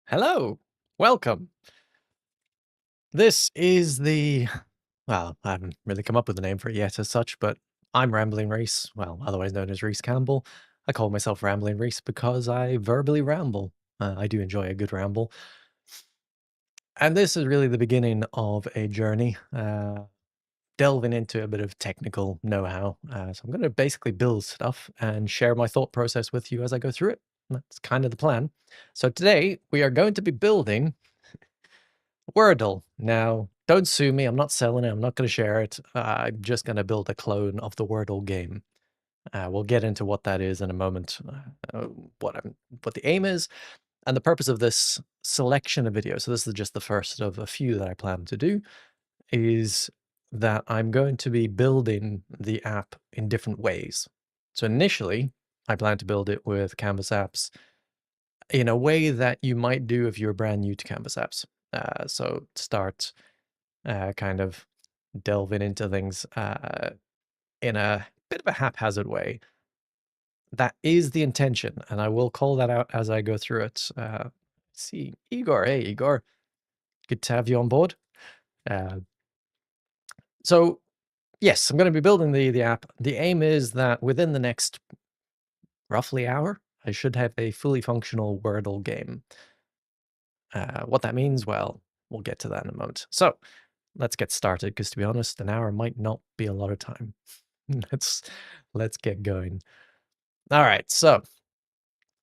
Hello, welcome. This is well, I haven't really come up with a name for it yet as such, but I'm Rambling Reese, well, otherwise known as Reese Campbell. I call myself Rambling Reese because I verbally ramble. I do enjoy a good ramble. And this is really the beginning of a journey, delving into a bit of technical know-how. So I'm going to basically build stuff and share my thought process with you as I go through it. That's kind of the plan. So today we are going to be building Wordle. Now, don't sue me. I'm not selling it. I'm not going to share it. I'm just going to build a clone of the Wordle game. We'll get into what that is in a moment, what the aim is, and the purpose of this selection of videos. So this is just the first of a few that I plan to do. Is that I'm going to be building the app in different ways. So initially, I plan to build it with Canvas apps in a way that you might do if you're brand new to Canvas apps. So start kind of delving into things in a bit of a haphazard way. That is the intention, and I will call that out as I go through it. See, Igor, hey, Igor, good to have you on board. Uh, so, yes, I'm going to be building the app. The aim is that within the next roughly hour, I should have a fully functional Wordle game. What that means, well, we'll get to that in a moment. So, let's get started, because to be honest, an hour might not be a lot of time. let's let's get going. All right, so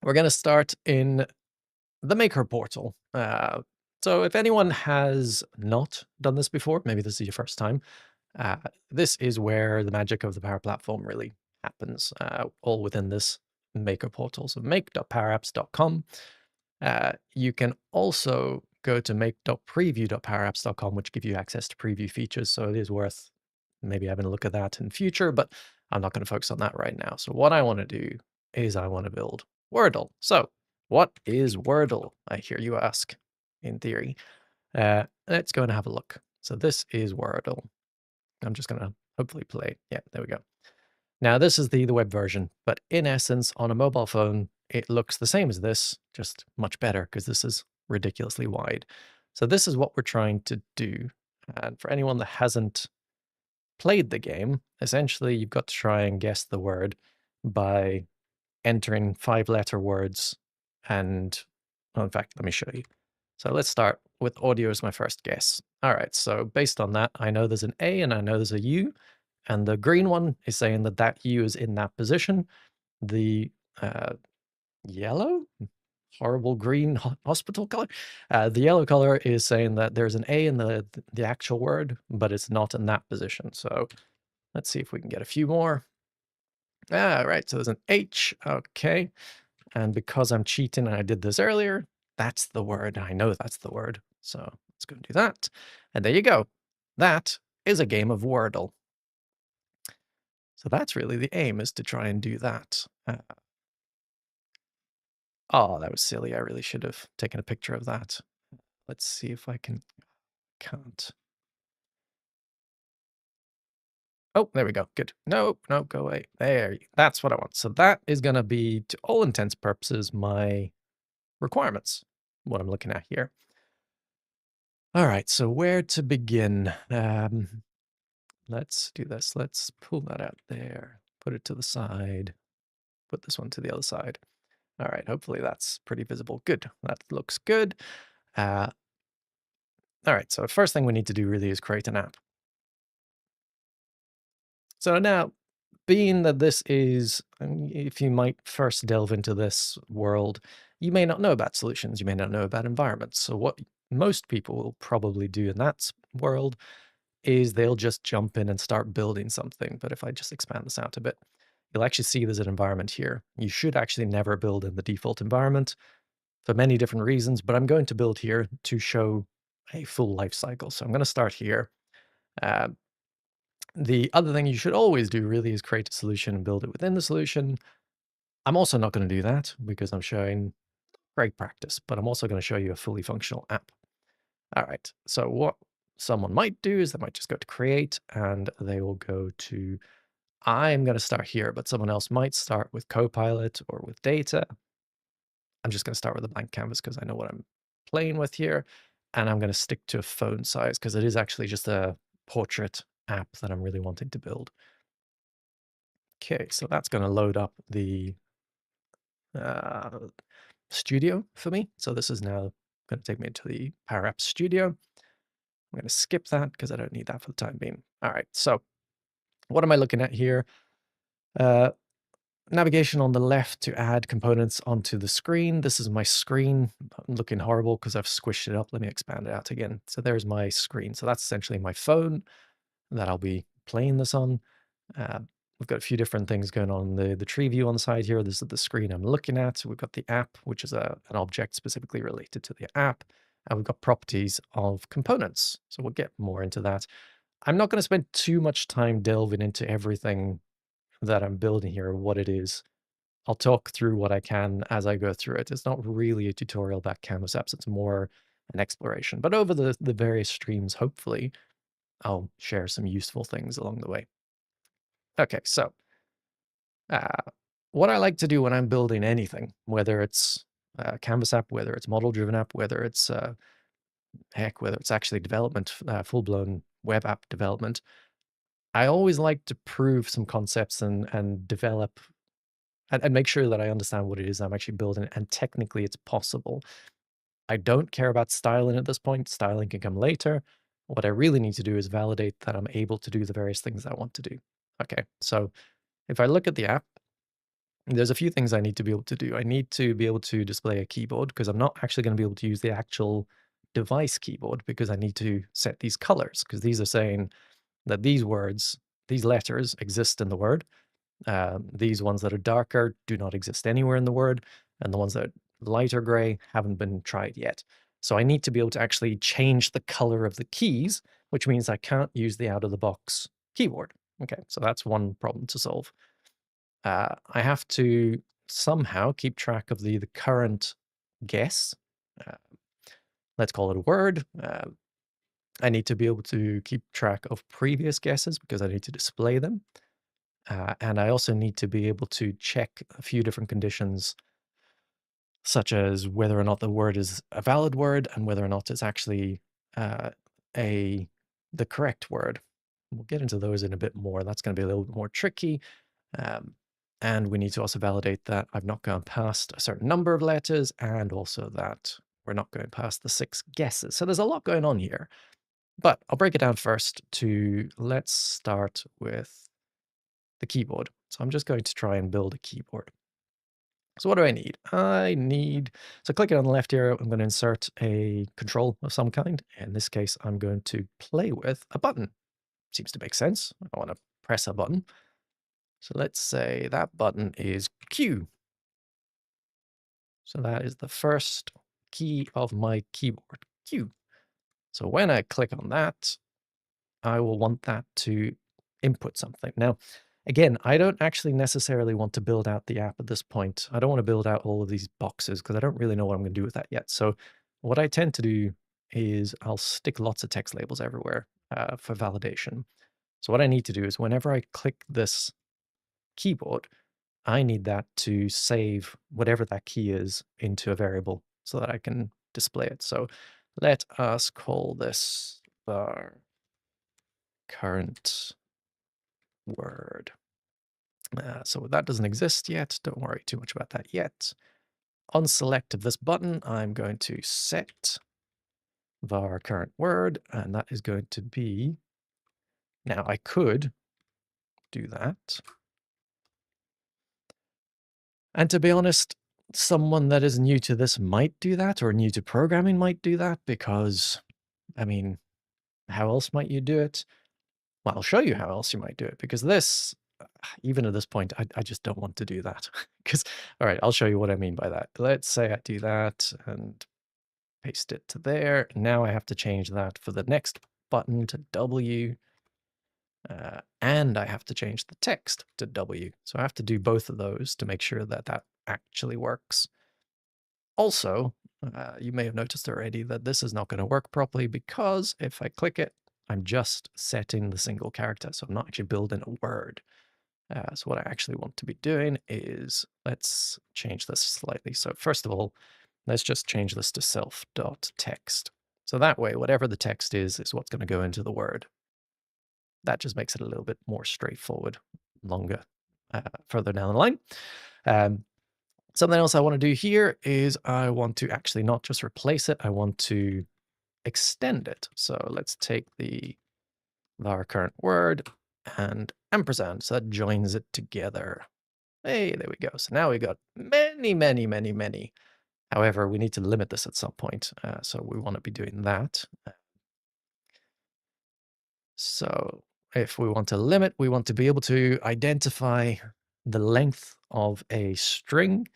we're going to start in the Maker portal. So if anyone has not done this before, maybe this is your first time, uh, this is where the magic of the Power Platform really happens, all within this Maker portal. So make.powerapps.com. You can also go to make.preview.powerapps.com, which give you access to preview features. So it is worth maybe having a look at that in future, but I'm not going to focus on that right now. So what I want to do is I want to build Wordle. So what is Wordle? I hear you ask, in theory. Let's go and have a look. So this is Wordle. I'm just going to hopefully play. Yeah, there we go. Now this is the web version, but in essence, on a mobile phone, it looks the same as this, just much better because this is ridiculously wide. So this is what we're trying to do. And for anyone that hasn't played the game, essentially you've got to try and guess the word by entering 5-letter words. And well, in fact, let me show you. So let's start with audio as my first guess. All right, so based on that, I know there's an A and I know there's a U. And the green one is saying that that U is in that position. The yellow, horrible green hospital color. The yellow color is saying that there's an A in the actual word, but it's not in that position. So let's see if we can get a few more. Right, so there's an H, okay. And because I'm cheating and I did this earlier, that's the word. I know that's the word. So let's go and do that. And there you go. That is a game of Wordle. So that's really the aim, is to try and do that. Oh, that was silly. I really should have taken a picture of that. Let's see if I can. Can't. Oh, there we go. Good. No, no, go away. There. That's what I want. So that is going to be, to all intents and purposes, my requirements, what I'm looking at here. All right, so where to begin? Let's do this. Let's pull that out there, put it to the side, put this one to the other side. All right, hopefully that's pretty visible. Good, that looks good. All right, so the first thing we need to do really is create an app. So now, being that this is, if you might first delve into this world, you may not know about solutions, you may not know about environments. So what most people will probably do in that world is they'll just jump in and start building something. But if I just expand this out a bit, you'll actually see there's an environment here. You should actually never build in the default environment for many different reasons, but I'm going to build here to show a full life cycle. So I'm going to start here. Uh, the other thing you should always do really is create a solution and build it within the solution. I'm also not going to do that because I'm showing great practice, but I'm also going to show you a fully functional app. All right, so what someone might do is they might just go to create and they will go to, I'm going to start here, but someone else might start with Copilot or with data. I'm just going to start with a blank canvas because I know what I'm playing with here. And I'm going to stick to a phone size because it is actually just a portrait app that I'm really wanting to build. Okay, so that's going to load up the studio for me. So this is now going to take me into the Power Apps Studio. I'm going to skip that because I don't need that for the time being. All right, so what am I looking at here? Navigation on the left to add components onto the screen. This is my screen. I'm looking horrible because I've squished it up. Let me expand it out again. So there's my screen. So that's essentially my phone that I'll be playing this on. We've got a few different things going on. The tree view on the side here. This is the screen I'm looking at. We've got the app, which is an object specifically related to the app. And we've got properties of components. So we'll get more into that. I'm not going to spend too much time delving into everything that I'm building here, what it is. I'll talk through what I can as I go through it. It's not really a tutorial about Canvas apps. It's more an exploration. But over the various streams, hopefully, I'll share some useful things along the way. Okay, so what I like to do when I'm building anything, whether it's a Canvas app, whether it's model-driven app, whether it's, whether it's actually development, full-blown web app development, I always like to prove some concepts and develop and make sure that I understand what it is I'm actually building, and technically it's possible. I don't care about styling at this point. Styling can come later. What I really need to do is validate that I'm able to do the various things I want to do. Okay, so if I look at the app, there's a few things I need to be able to do. I need to be able to display a keyboard because I'm not actually going to be able to use the actual device keyboard because I need to set these colors because these are saying that these words, these letters exist in the word. These ones that are darker do not exist anywhere in the word, and the ones that are lighter gray haven't been tried yet. So I need to be able to actually change the color of the keys, which means I can't use the out-of-the-box keyboard. Okay, so that's one problem to solve. I have to somehow keep track of the current guess. Uh, let's call it a word. I need to be able to keep track of previous guesses because I need to display them. And I also need to be able to check a few different conditions, such as whether or not the word is a valid word and whether or not it's actually the correct word. We'll get into those in a bit more. That's going to be a little bit more tricky. And we need to also validate that I've not gone past a certain number of letters and also that we're not going past the 6 guesses. So there's a lot going on here. But I'll break it down first to let's start with the keyboard. So I'm just going to try and build a keyboard. So what do I need? So clicking on the left here, I'm going to insert a control of some kind. In this case, I'm going to play with a button. Seems to make sense. I want to press a button. So let's say that button is Q. So that is the first key of my keyboard, Q. So when I click on that, I will want that to input something. Now, again, I don't actually necessarily want to build out the app at this point. I don't want to build out all of these boxes because I don't really know what I'm going to do with that yet. So what I tend to do is I'll stick lots of text labels everywhere for validation. So what I need to do is whenever I click this keyboard, I need that to save whatever that key is into a variable so that I can display it. So let us call this our current word. So that doesn't exist yet. Don't worry too much about that yet. On select of this button, I'm going to set var current word, and that is going to be, now I could do that. And to be honest, someone that is new to this might do that, or new to programming might do that, because, I mean, how else might you do it? Well, I'll show you how else you might do it, because this, even at this point, I just don't want to do that. Because, all right, I'll show you what I mean by that. Let's say I do that and paste it to there. Now I have to change that for the next button to W. And I have to change the text to W. So I have to do both of those to make sure that that actually works. Also, you may have noticed already that this is not going to work properly because if I click it, I'm just setting the single character. So I'm not actually building a word. So what I actually want to be doing is, let's change this slightly. So first of all, let's just change this to self.text. So that way, whatever the text is what's going to go into the word. That just makes it a little bit more straightforward, longer, further down the line. Something else I want to do here is I want to actually not just replace it, I want to extend it. So let's take the var current word and ampersand. So that joins it together. Hey, there we go. So now we got many, many, many, many. However, we need to limit this at some point. So we want to be doing that. So if we want to limit, we want to be able to identify the length of a string.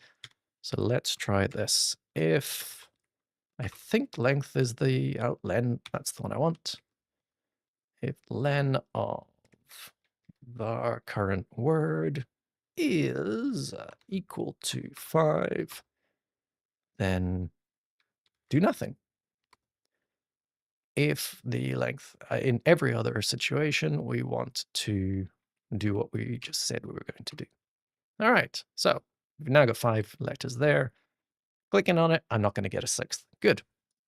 So let's try this. If I think length is the len, that's the one I want. If len of var current word is equal to 5, then do nothing. If the length, in every other situation, we want to do what we just said we were going to do. All right, so we've now got 5 letters there. Clicking on it, I'm not going to get a 6th. Good.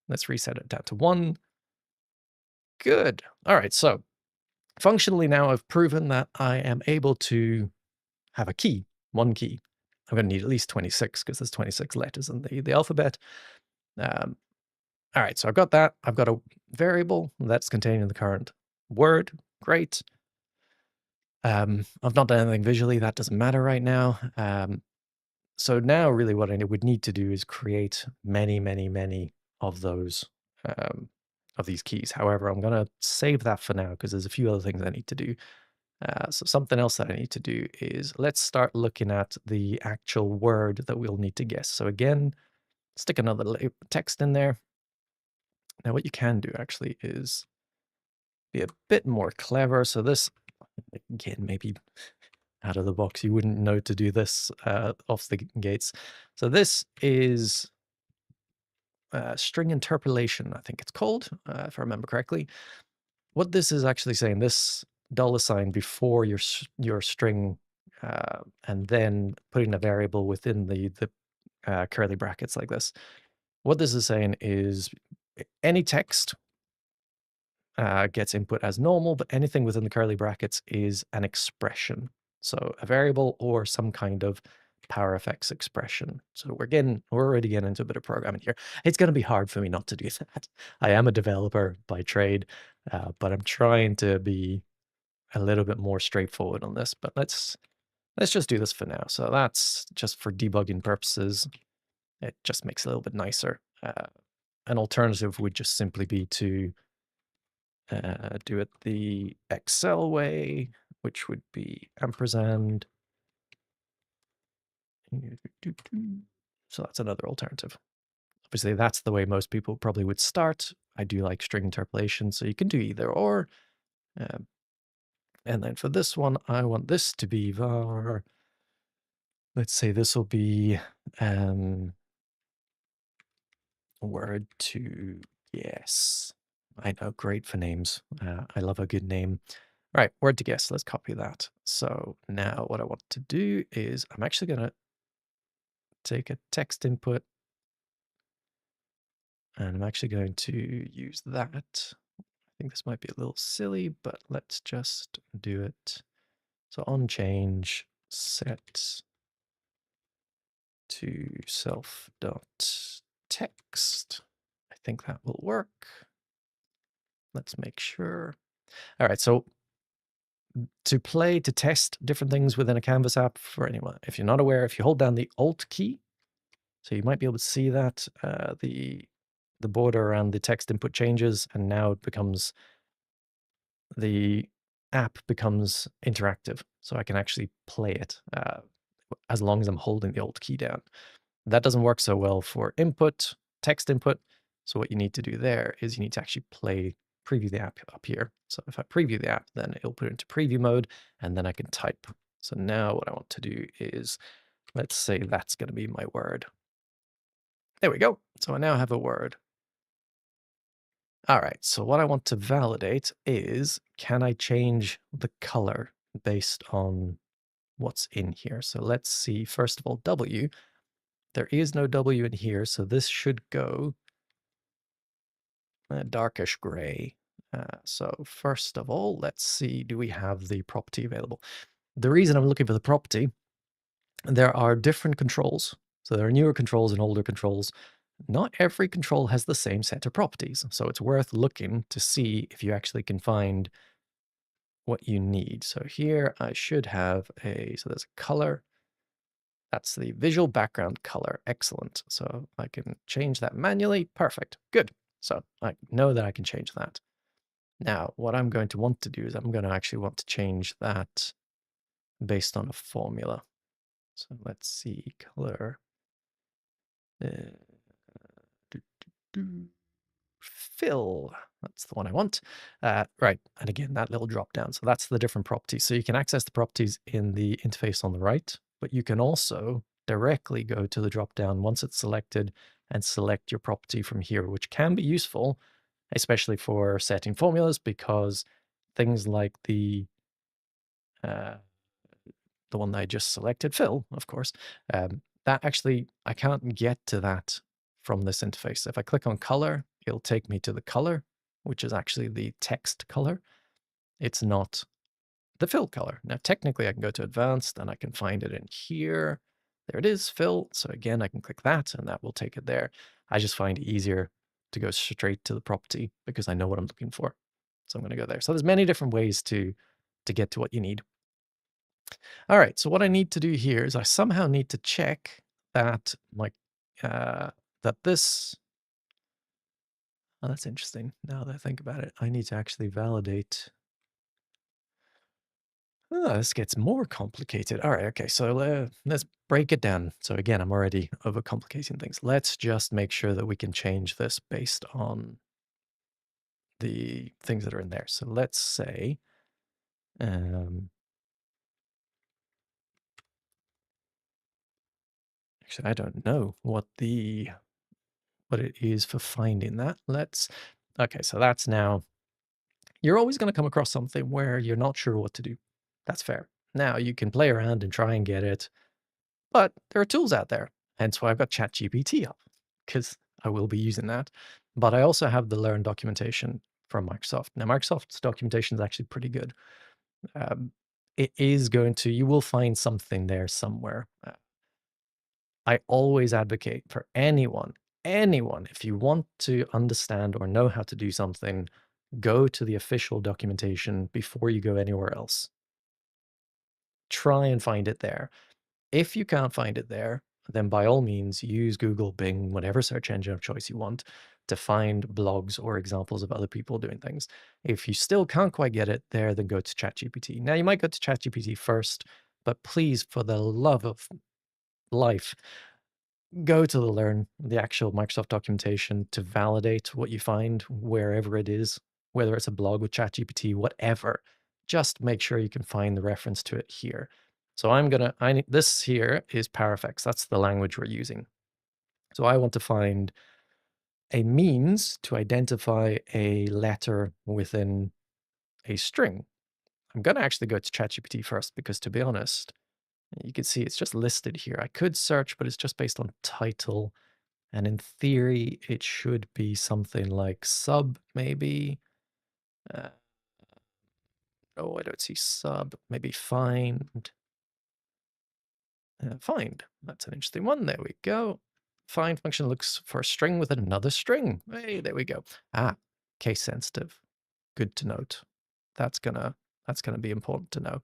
Let's reset it down to 1. Good. All right, so functionally now I've proven that I am able to have a key, one key. I'm going to need at least 26 because there's 26 letters in the alphabet. All right, so I've got that. I've got a variable that's contained in the current word. Great. I've not done anything visually. That doesn't matter right now. So now really what I would need to do is create many, many, many of those, of these keys. However, I'm going to save that for now because there's a few other things I need to do. So something else that I need to do is let's start looking at the actual word that we'll need to guess. So again, stick another text in there. Now what you can do actually is be a bit more clever. So this, again, maybe out of the box, you wouldn't know to do this off the gates. So this is string interpolation, I think it's called, if I remember correctly. What this is actually saying, this $ before your string, and then putting a variable within the curly brackets like this. What this is saying is any text gets input as normal, but anything within the curly brackets is an expression. So a variable or some kind of PowerFX expression. So we're already getting into a bit of programming here. It's going to be hard for me not to do that. I am a developer by trade, but I'm trying to be a little bit more straightforward on this. But let's just do this for now. So that's just for debugging purposes. It just makes it a little bit nicer. An alternative would just simply be to do it the Excel way, which would be ampersand. So that's another alternative. Obviously, that's the way most people probably would start. I do like string interpolation, so you can do either or. And then for this one, I want this to be var. Let's say this will be word to guess. I know, great for names. I love a good name. Right, word to guess. Let's copy that. So now what I want to do is I'm actually going to take a text input and I'm actually going to use that. I think this might be a little silly, but let's just do it. So on change, set to self.text. I think that will work. Let's make sure. All right, so to test different things within a Canvas app for anyone, if you're not aware, if you hold down the Alt key, so you might be able to see that the border around the text input changes, and now it becomes, the app becomes interactive. So I can actually play it as long as I'm holding the Alt key down. That doesn't work so well for input, text input. So what you need to do there is you need to actually preview the app up here. So if I preview the app, then it'll put it into preview mode, and then I can type. So now what I want to do is, let's say that's going to be my word. There we go. So I now have a word. All right, so what I want to validate is, can I change the color based on what's in here? So let's see, first of all, W. There is no W in here, so this should go a darkish gray. So first of all, let's see, do we have the property available? The reason I'm looking for the property, there are different controls. So there are newer controls and older controls. Not every control has the same set of properties. So it's worth looking to see if you actually can find what you need. So here I should have so there's a color. That's the visual background color. Excellent. So I can change that manually. Perfect. Good. So I know that I can change that. Now, what I'm going to want to do is I'm going to actually want to change that based on a formula. So let's see, color. Uh, do, do. Fill. That's the one I want. Right. And again, that little drop down. So that's the different properties. So you can access the properties in the interface on the right, but you can also directly go to the drop down once it's selected and select your property from here, which can be useful, especially for setting formulas, because things like uh, the one that I just selected, fill, of course, that actually, I can't get to that from this interface. If I click on color, it'll take me to the color, which is actually the text color. It's not the fill color. Now, technically, I can go to advanced and I can find it in here. There it is, fill. So again, I can click that and that will take it there. I just find it easier to go straight to the property because I know what I'm looking for. So I'm going to go there. So there's many different ways to get to what you need. All right, so what I need to do here is I somehow need to check that that this. Oh, that's interesting. Now that I think about it, I need to actually validate. Oh, this gets more complicated. All right, okay, so let's break it down. So again, I'm already overcomplicating things. Let's just make sure that we can change this based on the things that are in there. So let's say, actually, I don't know what it is for finding that. Okay, so that's now, you're always going to come across something where you're not sure what to do. That's fair. Now you can play around and try and get it, but there are tools out there. Hence why I've got ChatGPT up, because I will be using that. But I also have the Learn documentation from Microsoft. Now, Microsoft's documentation is actually pretty good. You will find something there somewhere. I always advocate for anyone, if you want to understand or know how to do something, go to the official documentation before you go anywhere else. Try and find it there. If you can't find it there, then by all means use Google, Bing, whatever search engine of choice you want to find blogs or examples of other people doing things. If you still can't quite get it there, then go to ChatGPT. Now, you might go to ChatGPT first, but please, for the love of life, go to the actual Microsoft documentation to validate what you find wherever it is, whether it's a blog with ChatGPT, whatever. Just make sure you can find the reference to it here. So this here is Parafex. That's the language we're using. So I want to find a means to identify a letter within a string. I'm going to actually go to ChatGPT first because, to be honest, you can see it's just listed here. I could search, but it's just based on title. And in theory, it should be something like sub, maybe. Oh, I don't see sub. Maybe find. Find. That's an interesting one. There we go. Find function looks for a string with another string. Hey, there we go. Case sensitive. Good to note. That's gonna be important to know.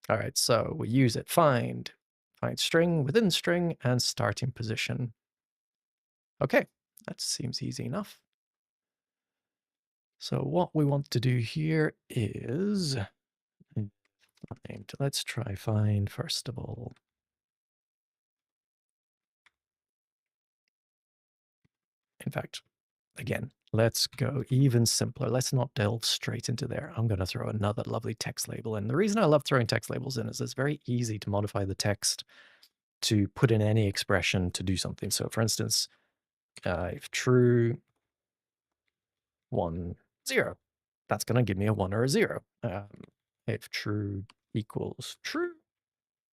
All right, so we use it. Find string within string and starting position. Okay, that seems easy enough. So what we want to do here is find. Let's try find first of all. In fact, again, let's go even simpler. Let's not delve straight into there. I'm going to throw another lovely text label in. The reason I love throwing text labels in is it's very easy to modify the text to put in any expression to do something. So for instance, if true, 1, 0, that's going to give me a 1 or a 0. If true equals true,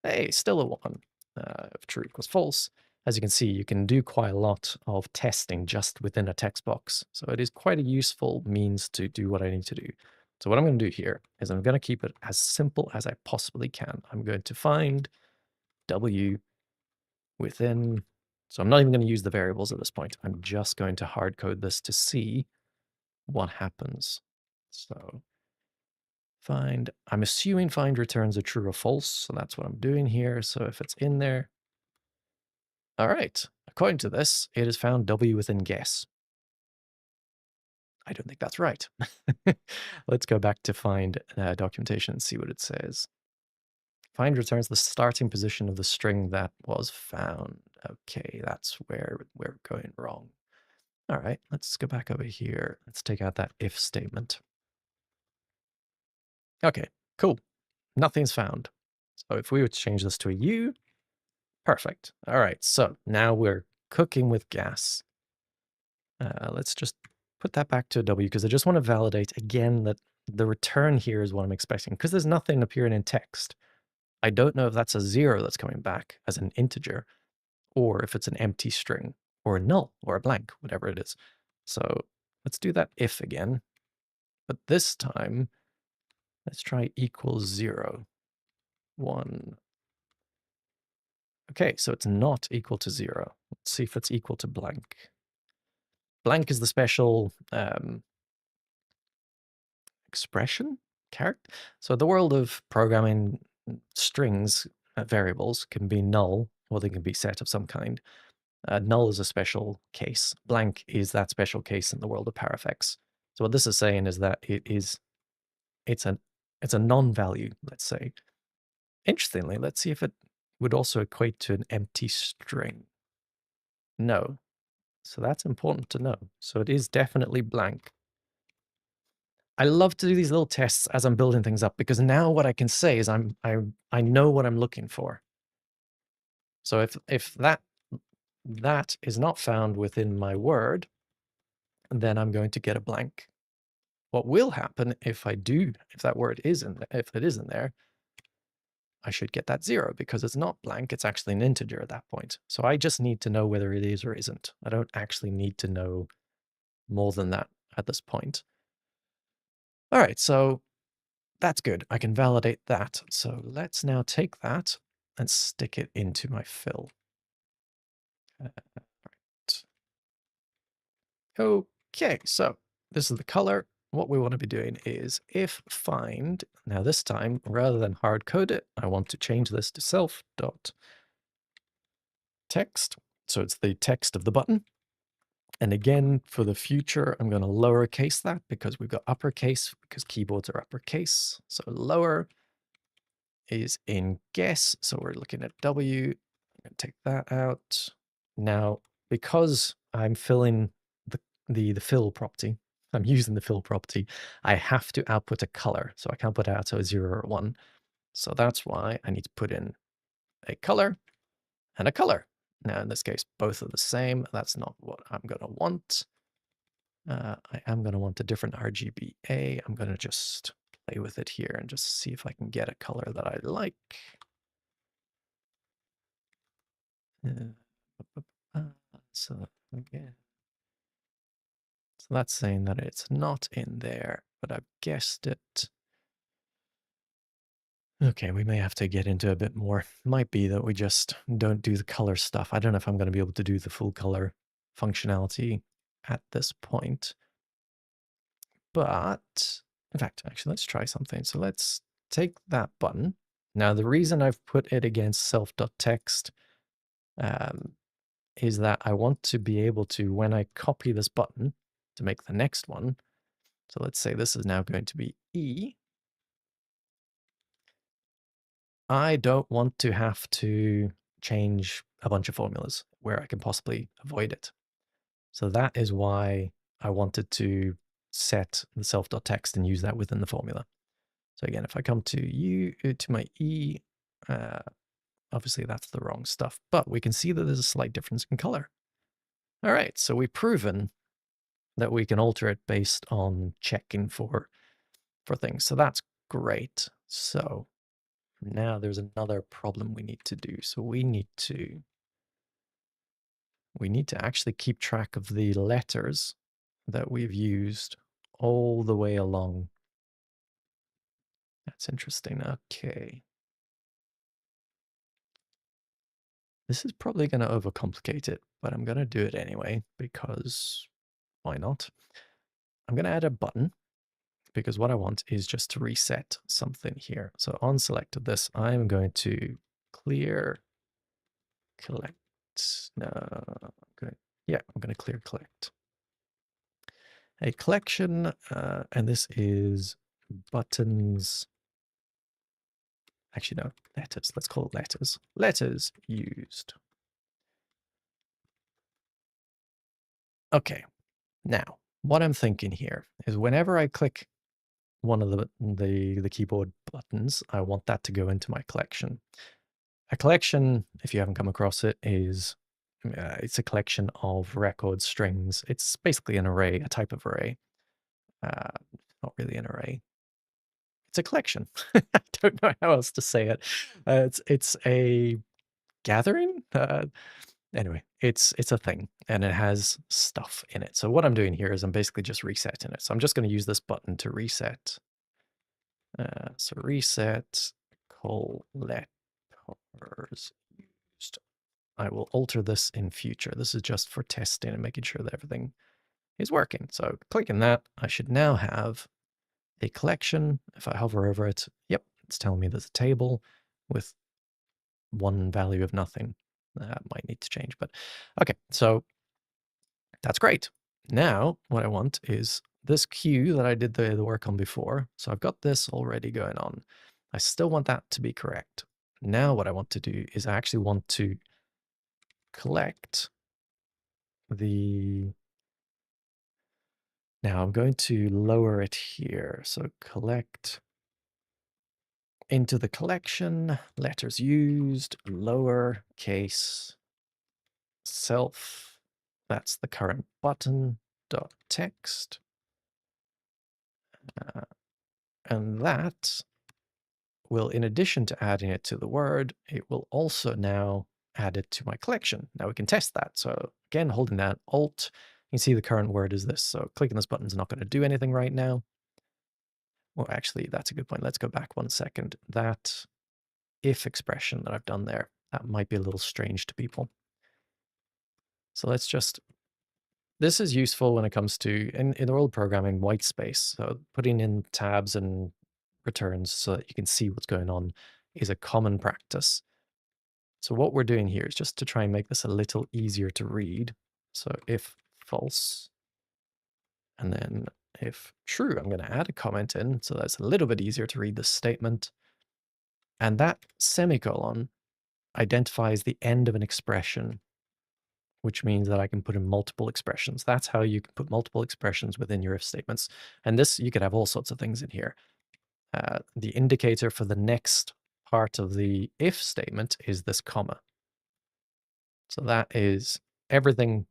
hey, still a 1. If true equals false, as you can see, you can do quite a lot of testing just within a text box. So it is quite a useful means to do what I need to do. So what I'm going to do here is I'm going to keep it as simple as I possibly can. I'm going to find W within, so I'm not even going to use the variables at this point. I'm just going to hard code this to see what happens. So find, I'm assuming find returns a true or false. So that's what I'm doing here. So if it's in there, all right. According to this, it has found W within guess. I don't think that's right. Let's go back to find documentation and see what it says. Find returns the starting position of the string that was found. Okay, that's where we're going wrong. All right, let's go back over here. Let's take out that if statement. Okay, cool. Nothing's found. So if we were to change this to a U, perfect. All right, so now we're cooking with gas. Let's just put that back to a W because I just want to validate again that the return here is what I'm expecting because there's nothing appearing in text. I don't know if that's a 0 that's coming back as an integer or if it's an empty string or a null or a blank, whatever it is. So let's do that if again, but this time let's try equals 0, 1. Okay, so it's not equal to 0. Let's see if it's equal to blank. Blank is the special expression character. So the world of programming, strings, variables can be null or they can be set of some kind. Null is a special case. Blank is that special case in the world of parafex. So what this is saying is that it's a non-value, let's say. Interestingly, let's see if it would also equate to an empty string. No. So that's important to know. So it is definitely blank. I love to do these little tests as I'm building things up because now what I can say is I know what I'm looking for. So if that is not found within my word, then I'm going to get a blank. What will happen if that word is if it isn't there, I should get that 0 because it's not blank, it's actually an integer at that point. So I just need to know whether it is or isn't. I don't actually need to know more than that at this point. All right, so that's good. I can validate that. So let's now take that and stick it into my fill. Right. Okay, so this is the color. What we want to be doing is if find, now this time, rather than hard code it, I want to change this to self.text. So it's the text of the button. And again, for the future, I'm going to lowercase that because we've got uppercase because keyboards are uppercase. So lower is in guess. So we're looking at W. I'm going to take that out. Now, because I'm filling the fill property, I'm using the fill property, I have to output a color. So I can't put out a 0 or 1. So that's why I need to put in a color and a color. Now, in this case, both are the same. That's not what I'm going to want. I am going to want a different RGBA. I'm going to just play with it here and just see if I can get a color that I like. So again, so that's saying that it's not in there, but I've guessed it. Okay, we may have to get into a bit more. Might be that we just don't do the color stuff. I don't know if I'm going to be able to do the full color functionality at this point. But in fact, actually, let's try something. So let's take that button. Now, the reason I've put it against self.text is that I want to be able to, when I copy this button to make the next one, so let's say this is now going to be E, I don't want to have to change a bunch of formulas where I can possibly avoid it. So that is why I wanted to set the self.text and use that within the formula. So again, if I come to U, to my E, obviously that's the wrong stuff, but we can see that there's a slight difference in color. All right, so we've proven that we can alter it based on checking for things. So that's great. So now there's another problem we need to do. So we need to we need to actually keep track of the letters that we've used all the way along. That's interesting. Okay. This is probably going to overcomplicate it, but I'm going to do it anyway because why not? I'm going to add a button because what I want is just to reset something here. So on selected this, I'm going to clear collect. No, I'm going to clear collect. A collection, and this is buttons. Actually, no, letters. Let's call it letters. Letters used. Okay, now what I'm thinking here is whenever I click one of the keyboard buttons, I want that to go into my collection. A collection, if you haven't come across it, is it's a collection of record strings. It's basically an array, a type of array. Not really an array. It's a collection. I don't know how else to say it. It's a gathering. Anyway, it's a thing, and it has stuff in it. So what I'm doing here is I'm basically just resetting it. So I'm just going to use this button to reset. So reset letters used. I will alter this in future. This is just for testing and making sure that everything is working. So clicking that, I should now have a collection. If I hover over it, yep, it's telling me there's a table with one value of nothing. That might need to change, but okay, so that's great. Now, what I want is this queue that I did the work on before. So I've got this already going on. I still want that to be correct. Now what I want to do is I actually want to collect the... Now I'm going to lower it here. So collect into the collection, letters used, lower case, self. That's the current button, dot text. And that will, in addition to adding it to the word, it will also now add it to my collection. Now we can test that. So again, holding that Alt, you can see the current word is this. So clicking this button is not going to do anything right now. Well, actually, that's a good point. Let's go back 1 second. That if expression that I've done there, that might be a little strange to people. So let's just, this is useful when it comes to, in the world programming, white space. So putting in tabs and returns so that you can see what's going on is a common practice. So what we're doing here is just to try and make this a little easier to read. So if false, and then if true, I'm going to add a comment in so that's a little bit easier to read this statement. And that semicolon identifies the end of an expression, which means that I can put in multiple expressions. That's how you can put multiple expressions within your if statements. And this, you could have all sorts of things in here. The indicator for the next part of the if statement is this comma. So that is everything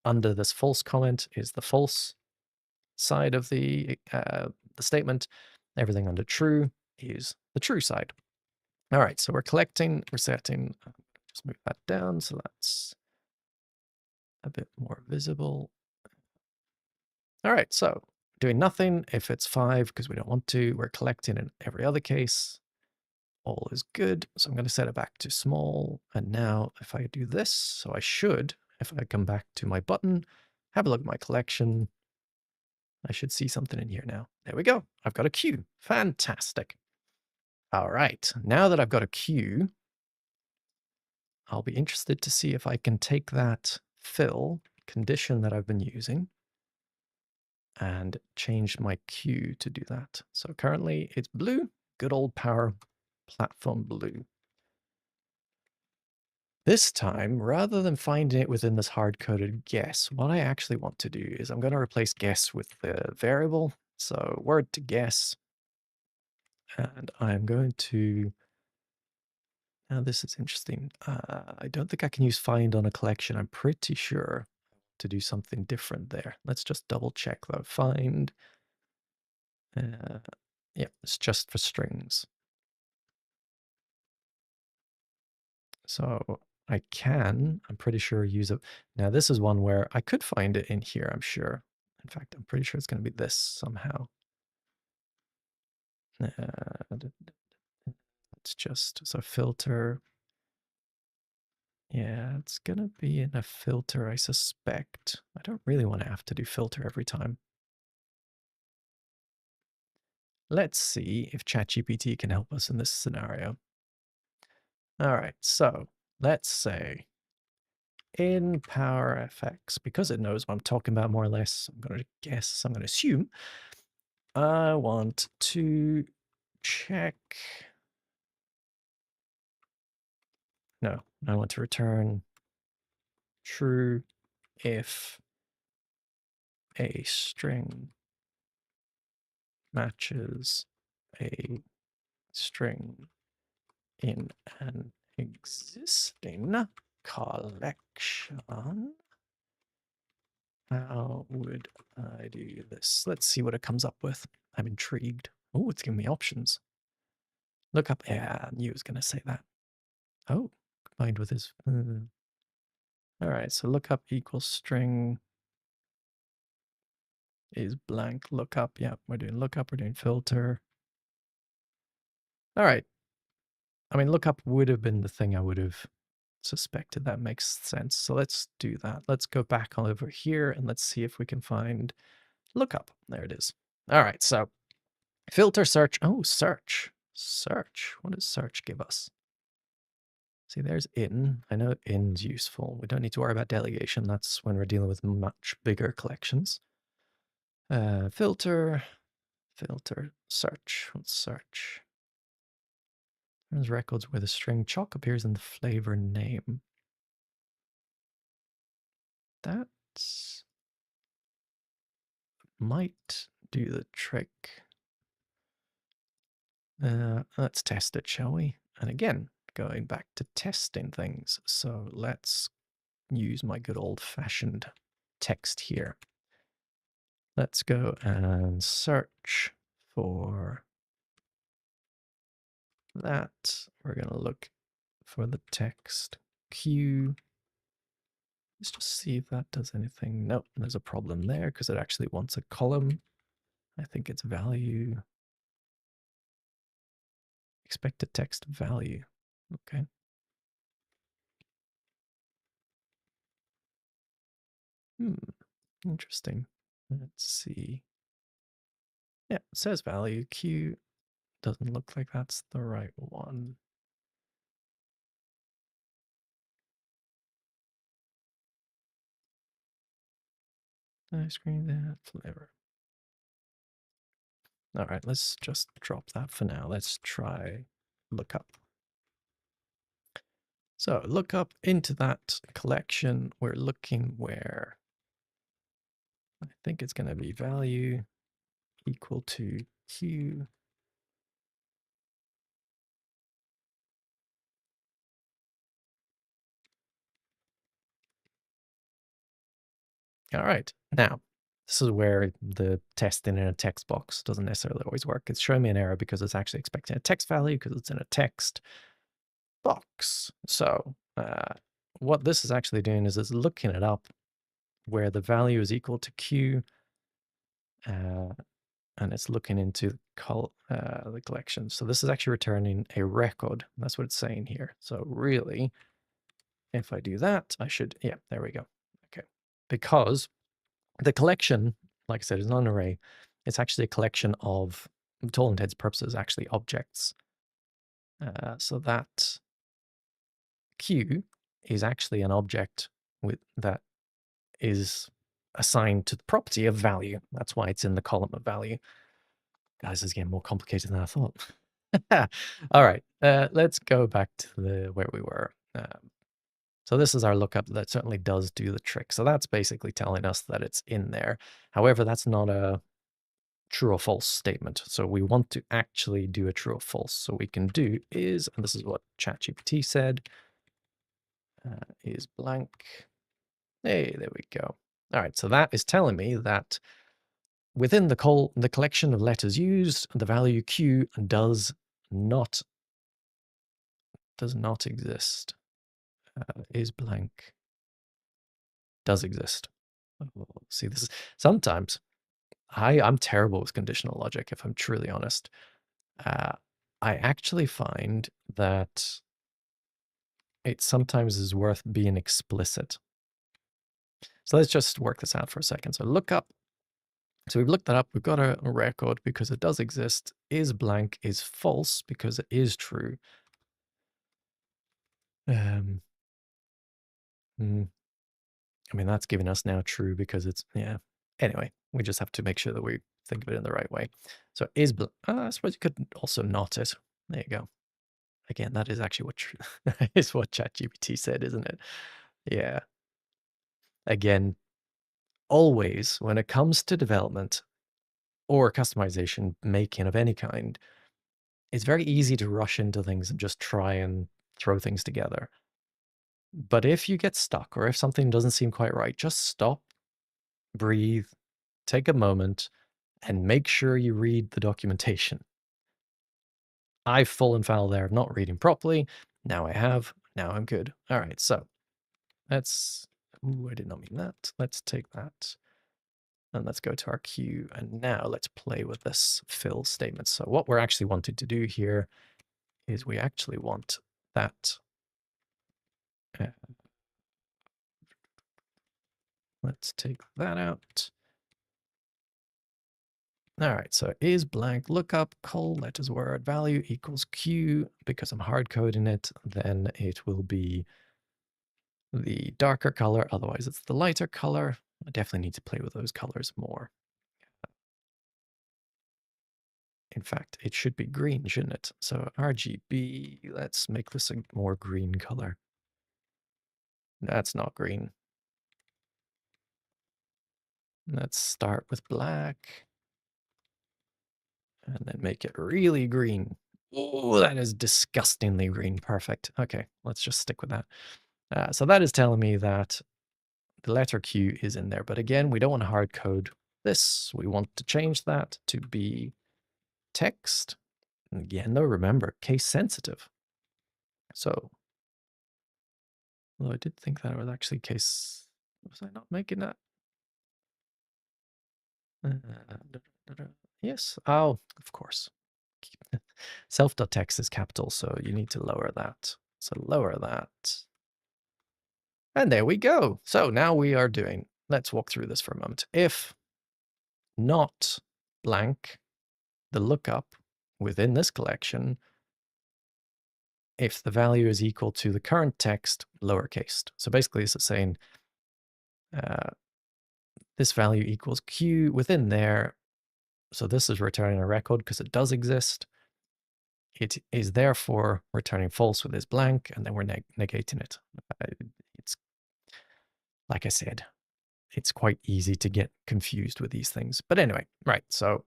under this false comment is the false side of the statement. Everything under true is the true side. All right, so we're collecting, we're setting, just move that down so that's a bit more visible. All right, so doing nothing if it's 5 because we don't want to. We're collecting in every other case. All is good. So I'm going to set it back to small. And now if I do this, so I should, if I come back to my button, have a look at my collection, I should see something in here now. There we go. I've got a queue. Fantastic. All right. Now that I've got a queue, I'll be interested to see if I can take that fill condition that I've been using and change my queue to do that. So currently it's blue, good old power platform blue. This time, rather than finding it within this hard-coded guess, what I actually want to do is I'm going to replace guess with the variable. So word to guess. And I'm going to, now this is interesting. I don't think I can use find on a collection. I'm pretty sure to do something different there. Let's just double check though. Find, yeah, it's just for strings. So I can, I'm pretty sure, use it. Now, this is one where I could find it in here, I'm sure. In fact, I'm pretty sure it's going to be this somehow. It's just, so filter. Yeah, it's going to be in a filter, I suspect. I don't really want to have to do filter every time. Let's see if ChatGPT can help us in this scenario. All right, so let's say in PowerFX, because it knows what I'm talking about more or less, I'm going to guess, I'm going to assume, I want to check. No, I want to return true if a string matches a string in an existing collection. How would I do this? Let's see what it comes up with. I'm intrigued. Oh, it's giving me options. Look up. Yeah, I knew it was going to say that. Oh, combined with his. All right, so lookup equals string is blank lookup. Yeah, we're doing lookup, we're doing filter. All right. I mean, lookup would have been the thing I would have suspected. That makes sense. So let's do that. Let's go back on over here and let's see if we can find lookup. There it is. All right, so filter search. Oh, search. Search. What does search give us? See, there's in. I know in's useful. We don't need to worry about delegation. That's when we're dealing with much bigger collections. Filter, filter, search. Let's search. There's records where the string chalk appears in the flavor name. That might do the trick. Let's test it, shall we? And again, going back to testing things. So let's use my good old-fashioned text here. Let's go and search for that. We're going to look for the text Q. Let's just see if that does anything. Nope, there's a problem there because it actually wants a column. I think it's value. Expected text value. Okay. Interesting. Let's see. Yeah, it says value. Q doesn't look like that's the right one. Ice cream, that flavor. All right, let's just drop that for now. Let's try lookup. So look up into that collection. We're looking where I think it's going to be value equal to Q. All right, now this is where the testing in a text box doesn't necessarily always work. It's showing me an error because it's actually expecting a text value because it's in a text box. So what this is actually doing is it's looking it up where the value is equal to Q, and it's looking into the collection. So this is actually returning a record. That's what it's saying here. So really, if I do that, I should, yeah, there we go. Okay, because the collection, like I said, is not an array. It's actually a collection of, to all intents and purposes, actually objects. So that Q is actually an object with that is assigned to the property of value. That's why it's in the column of value. Guys, this is getting more complicated than I thought. All right, let's go back to where we were. So this is our lookup that certainly does do the trick. So that's basically telling us that it's in there. However, that's not a true or false statement. So we want to actually do a true or false. So what we can do is, and this is what ChatGPT said, is blank. Hey, there we go. All right, so that is telling me that within the collection of letters used, the value Q does not exist. is blank does exist. See, this is sometimes I'm terrible with conditional logic, if I'm truly honest. I actually find that it sometimes is worth being explicit. So let's just work this out for a second. So look up. So we've looked that up. We've got a record because it does exist. Is blank is false because it is true. Hmm. I mean, that's giving us now true because it's, yeah. Anyway, we just have to make sure that we think of it in the right way. So is, I suppose you could also not it. There you go. Again, that is actually what is what ChatGPT said, isn't it? Yeah. Again, always when it comes to development or customization, making of any kind, it's very easy to rush into things and just try and throw things together. But if you get stuck or if something doesn't seem quite right, just stop, breathe, take a moment, and make sure you read the documentation. I've fallen foul there of not reading properly. Now I have. Now I'm good. All right, so let's... Ooh, I did not mean that. Let's take that. And let's go to our queue. And now let's play with this fill statement. So what we're actually wanting to do here is we actually want that. Let's take that out. All right, so is blank lookup call letters word value equals q. Because I'm hard coding it, then it will be the darker color. Otherwise, it's the lighter color. I definitely need to play with those colors more. In fact, it should be green, shouldn't it? So RGB, let's make this a more green color. That's not green. Let's start with black. And then make it really green. Oh, that is disgustingly green. Perfect. Okay, let's just stick with that. So that is telling me that the letter Q is in there. But again, we don't want to hard code this. We want to change that to be text. And again, though, remember, case sensitive. So, although I did think that it was actually case... Was I not making that? Yes. Oh, of course. Self.text is capital, so you need to lower that. So lower that. And there we go. So now we are doing, let's walk through this for a moment. If not blank, the lookup within this collection, if the value is equal to the current text, lowercase. So basically this is saying this value equals Q within there. So this is returning a record because it does exist. It is therefore returning false with this blank, and then we're negating it. It's, like I said, it's quite easy to get confused with these things. But anyway, right, so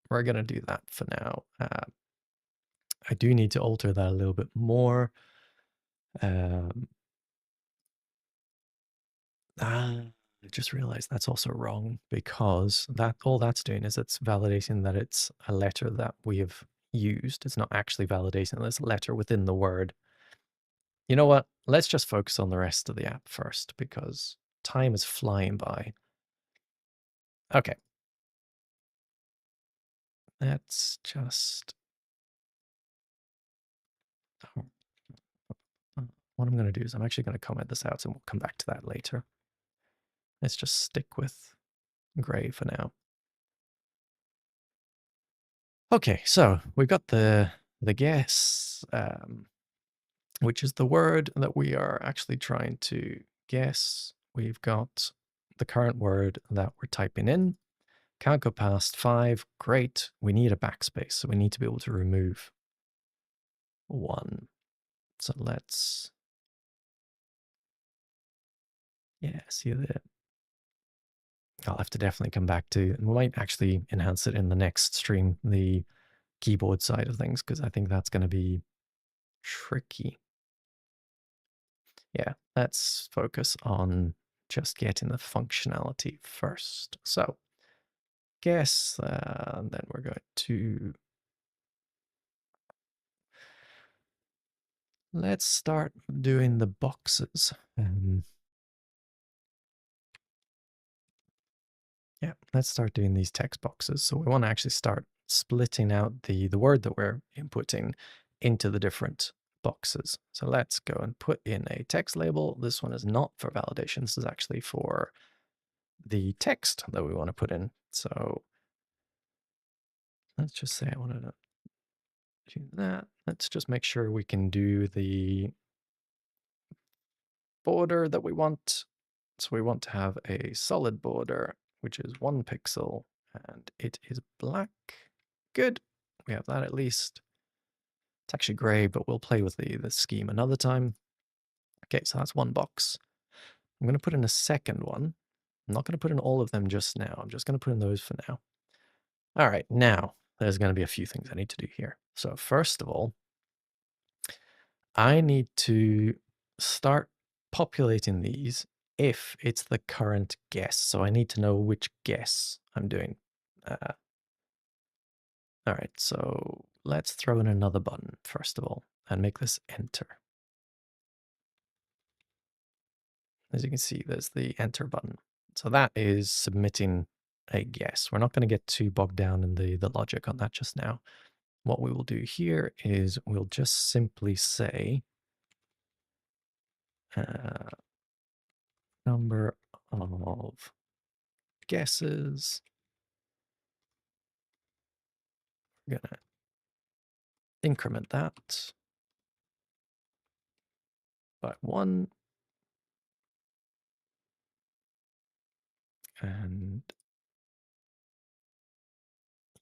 we're going to do that for now. I do need to alter that a little bit more. I just realized that's also wrong because that all that's doing is it's validating that it's a letter that we have used. It's not actually validating this letter within the word. You know what? Let's just focus on the rest of the app first because time is flying by. Okay. Let's just... What I'm going to do is I'm actually going to comment this out and we'll come back to that later. Let's just stick with gray for now. Okay, so we've got the guess, which is the word that we are actually trying to guess. We've got the current word that we're typing in. Can't go past 5. Great. We need a backspace, so we need to be able to remove 1. So let's... Yeah, see that. I'll have to definitely come back to, and we might actually enhance it in the next stream, the keyboard side of things, because I think that's going to be tricky. Yeah, let's focus on just getting the functionality first. So guess, then we're going to let's start doing the boxes. Yeah, let's start doing these text boxes. So we want to actually start splitting out the word that we're inputting into the different boxes. So let's go and put in a text label. This one is not for validation. This is actually for the text that we want to put in. So let's just say I wanted to do that. Let's just make sure we can do the border that we want. So we want to have a solid border, which is 1 pixel, and it is black. Good. We have that at least. It's actually gray, but we'll play with the scheme another time. Okay, so that's one box. I'm going to put in a second one. I'm not going to put in all of them just now. I'm just going to put in those for now. All right, now there's going to be a few things I need to do here. So first of all, I need to start populating these if it's the current guess. So I need to know which guess I'm doing. All right, so let's throw in another button first of all and make this enter. As you can see, there's the enter button. So that is submitting a guess. We're not going to get too bogged down in the logic on that just now. What we will do here is we'll just simply say number of guesses. We're going to increment that by 1. And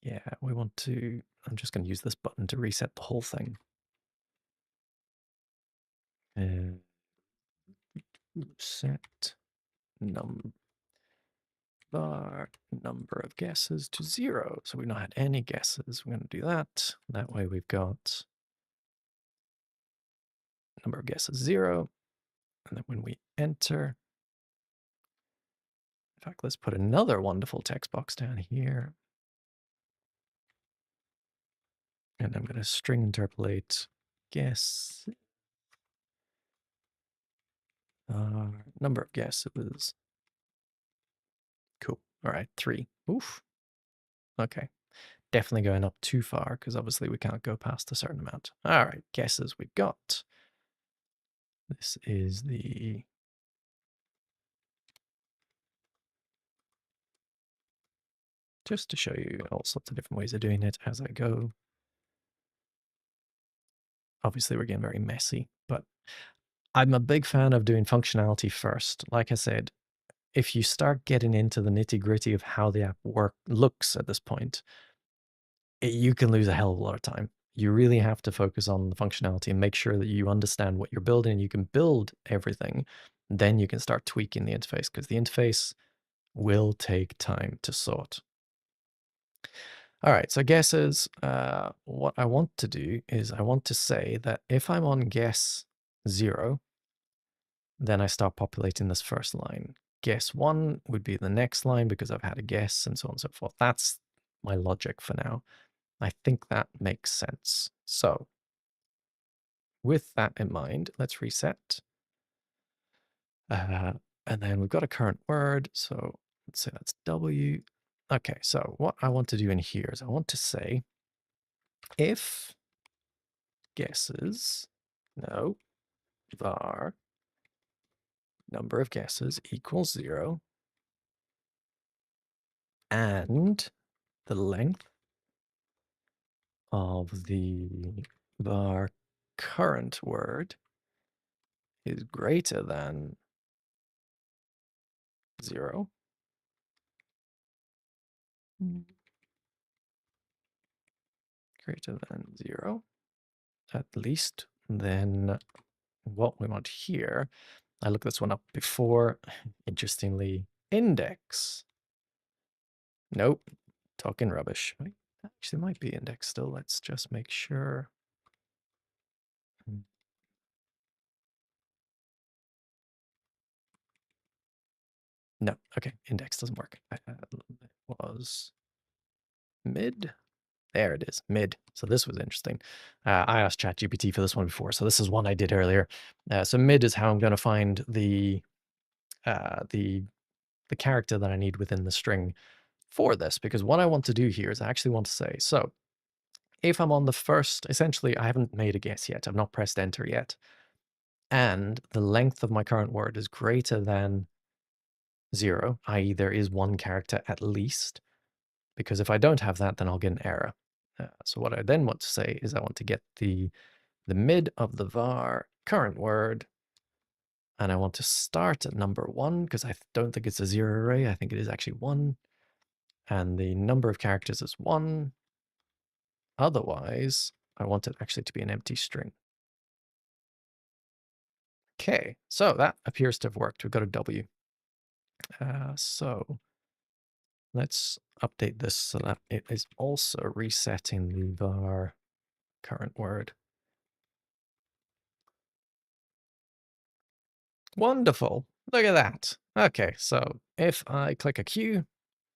yeah, we want to, I'm just going to use this button to reset the whole thing. Set number of guesses to 0. So we've not had any guesses. We're going to do that. That way we've got number of guesses 0. And then when we enter, in fact, let's put another wonderful text box down here. And I'm going to string interpolate guess. Number of guesses. Cool. All right, 3. Oof. Okay. Definitely going up too far because obviously we can't go past a certain amount. All right, guesses we got. This is the just to show you all sorts of different ways of doing it as I go. Obviously, we're getting very messy, but I'm a big fan of doing functionality first. Like I said, if you start getting into the nitty gritty of how the app looks at this point, you can lose a hell of a lot of time. You really have to focus on the functionality and make sure that you understand what you're building. You can build everything. Then you can start tweaking the interface because the interface will take time to sort. All right, so guesses, what I want to do is I want to say that if I'm on guess 0, then I start populating this first line. Guess 1 would be the next line because I've had a guess and so on and so forth. That's my logic for now. I think that makes sense. So with that in mind, let's reset. And then we've got a current word. So let's say that's W. Okay, so what I want to do in here is I want to say if guesses, no, var number of guesses equals 0 and the length of the var current word is greater than 0. Greater than 0, at least, then what we want here, I looked this one up before, interestingly, index. Nope, talking rubbish. Actually, might be index still. Let's just make sure. No, okay, index doesn't work. It was mid. There it is, mid. So this was interesting. I asked ChatGPT for this one before, so this is one I did earlier. So mid is how I'm going to find uh, the the character that I need within the string for this, because what I want to do here is I actually want to say, so if I'm on the first, essentially I haven't made a guess yet, I've not pressed enter yet, and the length of my current word is greater than 0, i.e. there is one character at least, because if I don't have that, then I'll get an error. So what I then want to say is I want to get the mid of the var current word, and I want to start at number 1, because I don't think it's a 0 array, I think it is actually 1, and the number of characters is 1. Otherwise, I want it actually to be an empty string. Okay, so that appears to have worked. We've got a W. So let's update this so that it is also resetting the var current word. Wonderful. Look at that. Okay, so if I click a Q,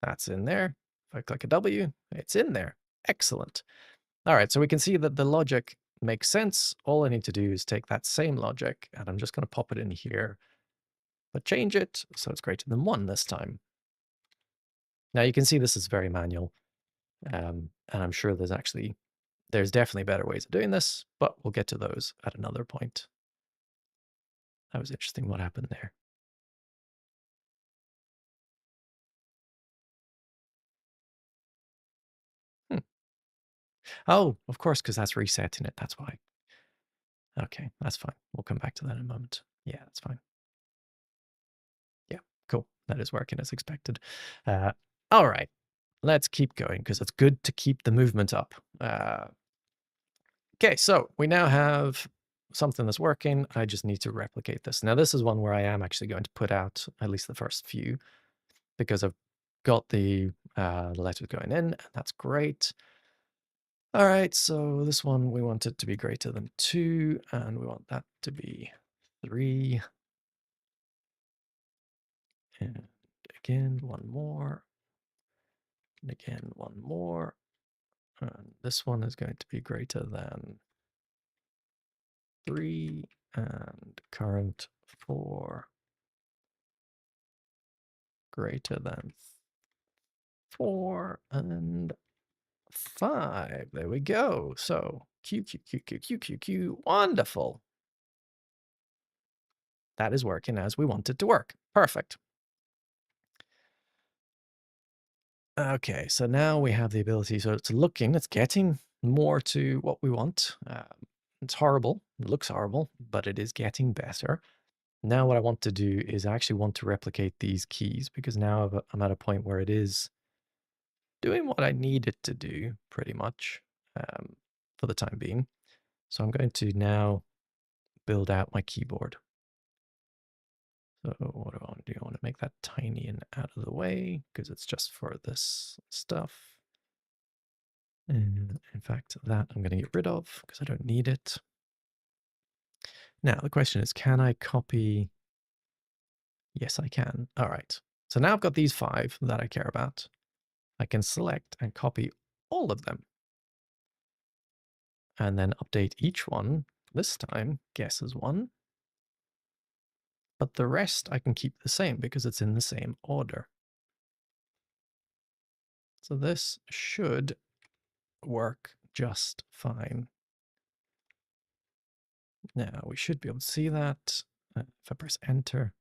that's in there. If I click a W, it's in there. Excellent. All right, so we can see that the logic makes sense. All I need to do is take that same logic, and I'm just going to pop it in here, but change it so it's greater than 1 this time. Now you can see this is very manual, and I'm sure there's definitely better ways of doing this, but we'll get to those at another point. That was interesting what happened there. Hmm. Oh, of course, because that's resetting it. That's why. Okay, that's fine. We'll come back to that in a moment. Yeah, that's fine. Yeah, cool. That is working as expected. All right, let's keep going because it's good to keep the movement up. Okay, so we now have something that's working. I just need to replicate this. Now, this is one where I am actually going to put out at least the first few because I've got the letters going in, and that's great. All right, so this one, we want it to be greater than 2, and we want that to be 3. And again, one more. And again, one more. And this one is going to be greater than 3, and current 4 greater than 4, and 5. There we go. So Q, Q, Q, Q, Q, Q, Q. Wonderful. That is working as we want it to work. Perfect. Okay, so now we have the ability, so it's getting more to what we want. It's horrible, it looks horrible, but it is getting better. Now what I want to do is I actually want to replicate these keys because now I'm at a point where it is doing what I need it to do pretty much for the time being. So I'm going to now build out my keyboard. So what do I want to do? I want to make that tiny and out of the way because it's just for this stuff. And in fact, that I'm going to get rid of because I don't need it. Now, the question is, can I copy? Yes, I can. All right. So now I've got these 5 that I care about. I can select and copy all of them. And then update each one. This time, guess as 1. But the rest I can keep the same because it's in the same order. So this should work just fine. Now we should be able to see that if I press enter.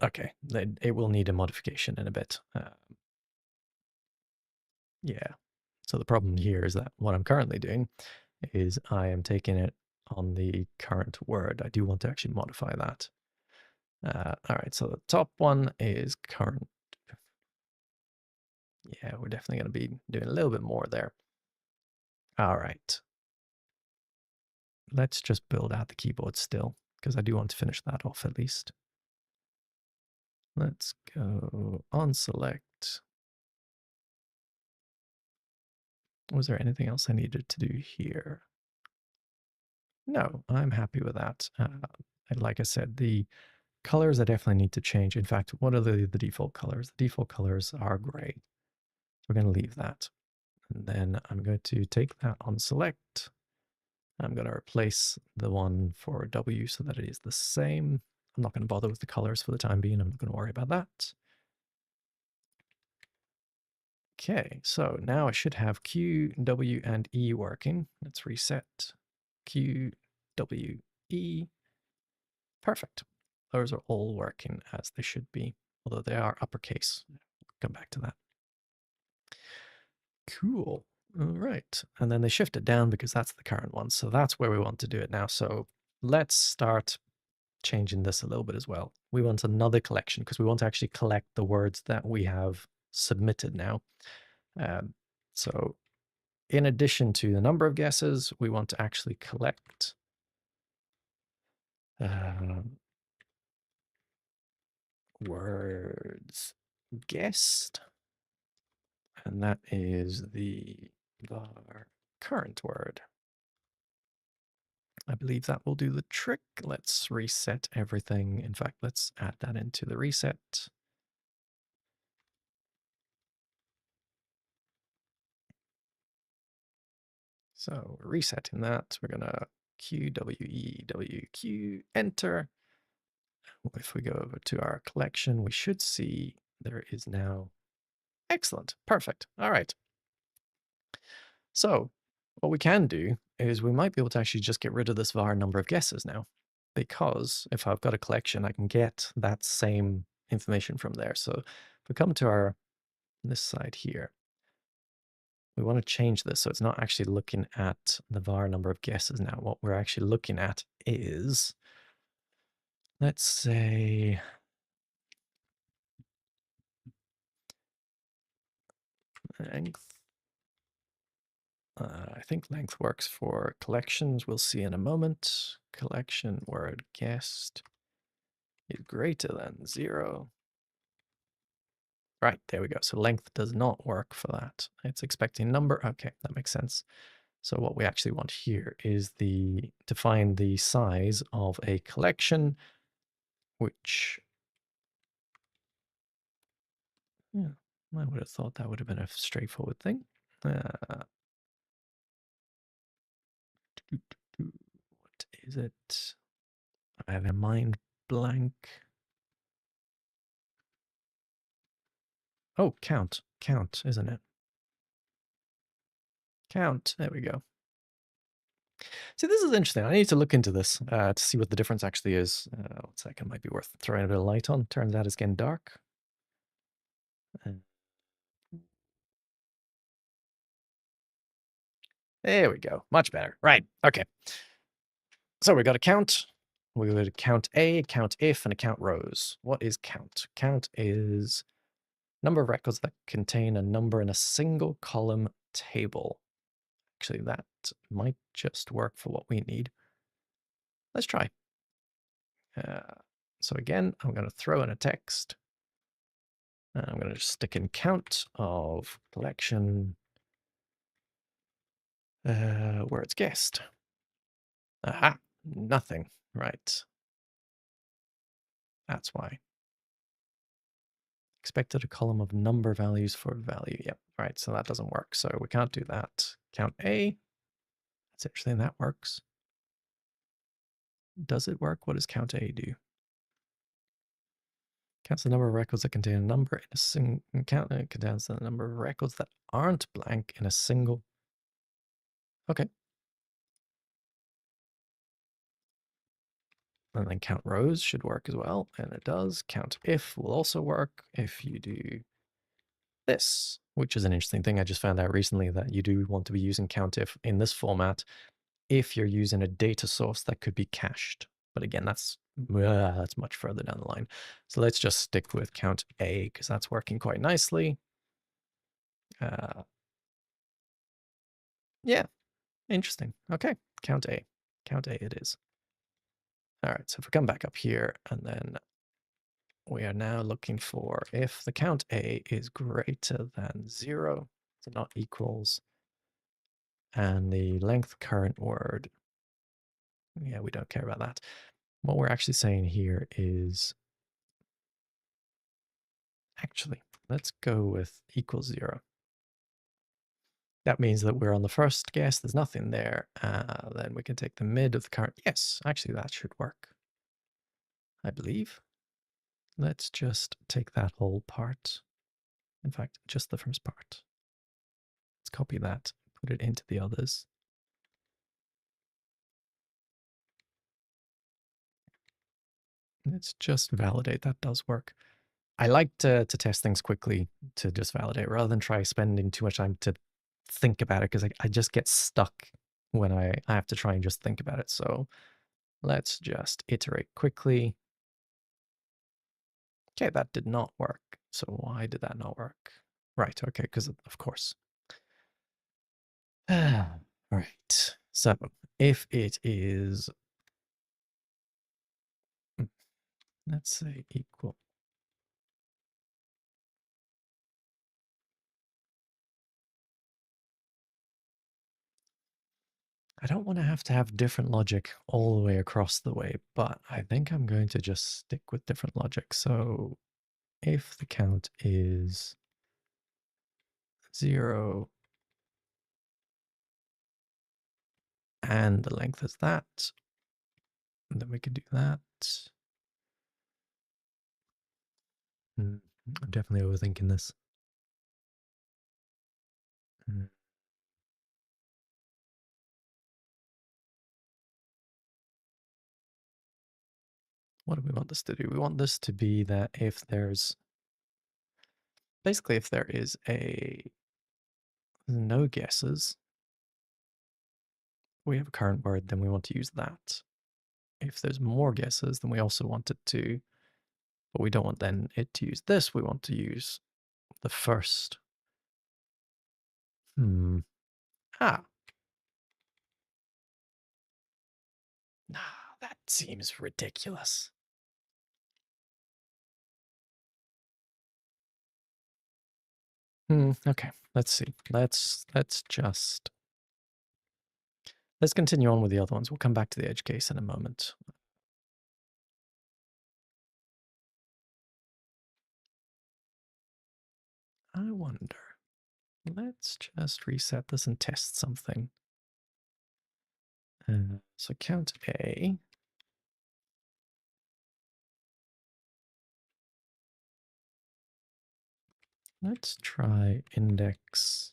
Okay, it will need a modification in a bit. Yeah. So the problem here is that what I'm currently doing is I am taking it on the current word. I do want to actually modify that. All right, so the top one is current. Yeah, we're definitely going to be doing a little bit more there. All right. Let's just build out the keyboard still, because I do want to finish that off at least. Let's go on select. Was there anything else I needed to do here? No, I'm happy with that. And like I said, the colors I definitely need to change. In fact, what are the default colors? The default colors are gray. We're going to leave that. And then I'm going to take that on select. I'm going to replace the one for W so that it is the same. I'm not going to bother with the colors for the time being. I'm not going to worry about that. Okay, so now I should have Q, W, and E working. Let's reset. Q, W, E. Perfect. Those are all working as they should be, although they are uppercase. We'll come back to that. Cool. All right. And then they shift it down because that's the current one. So that's where we want to do it now. So let's start changing this a little bit as well. We want another collection because we want to actually collect the words that we have submitted now. So in addition to the number of guesses, we want to actually collect words guessed. And that is the current word. I believe that will do the trick. Let's reset everything. In fact, let's add that into the reset. So we're resetting that. We're going to Q, W, E, W, Q, enter. If we go over to our collection, we should see there is now. Excellent. Perfect. All right. So what we can do is we might be able to actually just get rid of this var number of guesses now, because if I've got a collection, I can get that same information from there. So if we come to this side here, we want to change this so it's not actually looking at the var number of guesses now. What we're actually looking at is, let's say, length. I think length works for collections. We'll see in a moment. Collection word guessed is greater than 0. Right, there we go. So length does not work for that. It's expecting number. Okay, that makes sense. So what we actually want here is to find the size of a collection, which, yeah, I would have thought that would have been a straightforward thing. What is it? I have a mind blank. Oh, count, isn't it? Count, there we go. See, this is interesting. I need to look into this to see what the difference actually is. 1 second, might be worth throwing a bit of light on. Turns out it's getting dark. There we go. Much better. Right. Okay. So we got a count. We would count A, count if, and a count rows. What is count? Count is number of records that contain a number in a single column table. Actually, that might just work for what we need. Let's try. So again, I'm going to throw in a text. And I'm going to just stick in count of collection words guessed. Aha, nothing. Right. That's why. Expected a column of number values for value. Yep. Right. So that doesn't work. So we can't do that. Count A. That's interesting. That works. Does it work? What does count A do? Counts the number of records that contain a number in a single count. It contains the number of records that aren't blank in a single. Okay. And then count rows should work as well. And it does. Count if will also work if you do this, which is an interesting thing. I just found out recently that you do want to be using countif in this format if you're using a data source that could be cached. But again, that's much further down the line. So let's just stick with count A because that's working quite nicely. Yeah, interesting. Okay, count A. Count A it is. All right, so if we come back up here and then we are now looking for if the count A is greater than 0, so not equals, and the length current word, yeah, we don't care about that. what we're actually saying here is, actually, let's go with equals 0. That means that we're on the first guess, there's nothing there. Then we can take the mid of the current. Yes, actually that should work, I believe. Let's just take that whole part. In fact, just the first part. Let's copy that, put it into the others. Let's just validate that does work. I like to test things quickly to just validate rather than try spending too much time to think about it, because I just get stuck when I have to try and just think about it. So let's just iterate quickly. Okay, that did not work. So why did that not work? Right, okay, because of course. All right, so if it is, let's say equal. I don't want to have different logic all the way across the way, but I think I'm going to just stick with different logic. So if the count is 0 and the length is that, then we can do that. I'm definitely overthinking this. Mm. What do we want this to do? We want this to be that if there's, basically if there is no guesses, we have a current word, then we want to use that. If there's more guesses, then we also want it to, but we don't want then it to use this. We want to use the first. Ah. Nah, that seems ridiculous. Okay, let's see. Let's continue on with the other ones. We'll come back to the edge case in a moment. I wonder. Let's just reset this and test something. So count A. Let's try index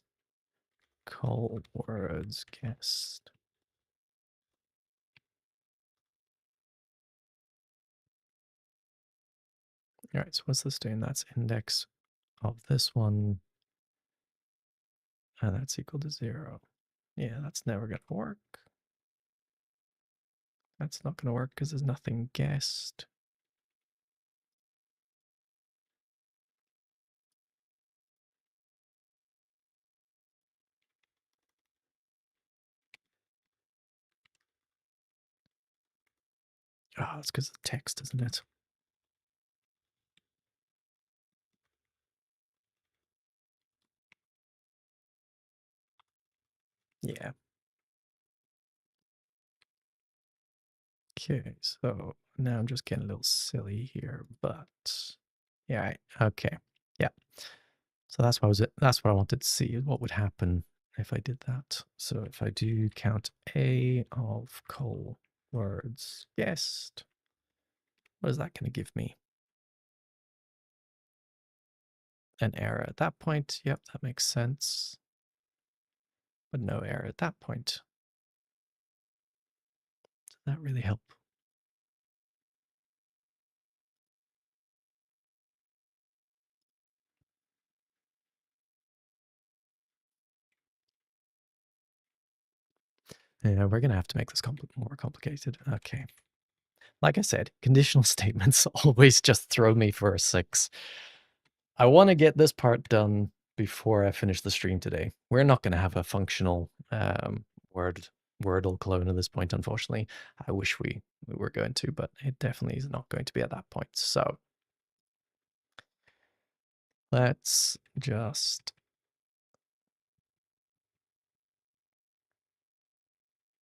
call words guessed. All right, so what's this doing? That's index of this one. And that's equal to 0. Yeah, that's never going to work. That's not going to work because there's nothing guessed. Oh, it's because of the text, isn't it? Yeah. Okay, so now I'm just getting a little silly here, but yeah, okay. Yeah. So that's what I wanted to see, is what would happen if I did that. So if I do count A of call words guessed, what is that going to give me? An error at that point. Yep, that makes sense. But no error at that point. Does that really help? Yeah, we're going to have to make this more complicated. Okay. Like I said, conditional statements always just throw me for a 6. I want to get this part done before I finish the stream today. We're not going to have a functional Wordle clone at this point, unfortunately. I wish we were going to, but it definitely is not going to be at that point. So let's just,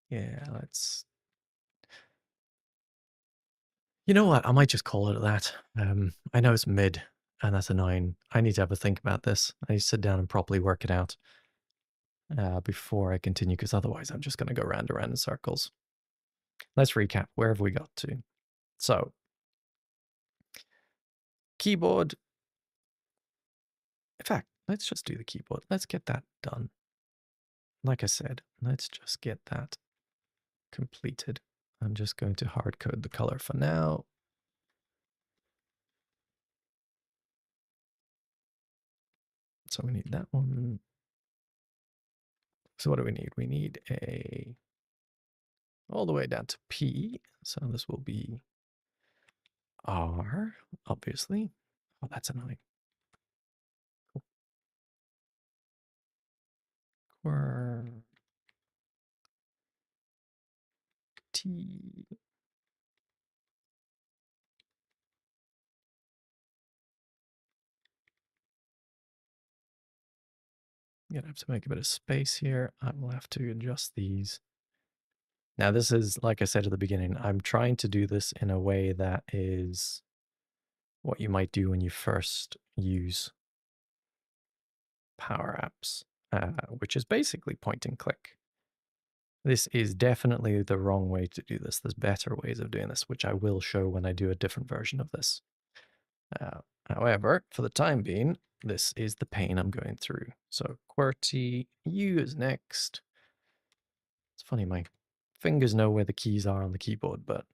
yeah, let's You know what? I might just call it that. I know it's mid, and that's annoying. I need to have a think about this. I need to sit down and properly work it out before I continue, because otherwise I'm just going to go round and round in circles. Let's recap. Where have we got to? So, keyboard. In fact, let's just do the keyboard. Let's get that done. Like I said, let's just get that completed. I'm just going to hard code the color for now. So we need that one. So what do we need? We need a all the way down to P. So this will be R, obviously. Oh, that's annoying. QWERTY. I'm gonna have to make a bit of space here. I will have to adjust these. Now this is, like I said at the beginning, I'm trying to do this in a way that is what you might do when you first use Power Apps, which is basically point and click. This is definitely the wrong way to do this. There's better ways of doing this, which I will show when I do a different version of this. However, for the time being, this is the pain I'm going through. So QWERTY, U is next. It's funny, my fingers know where the keys are on the keyboard, but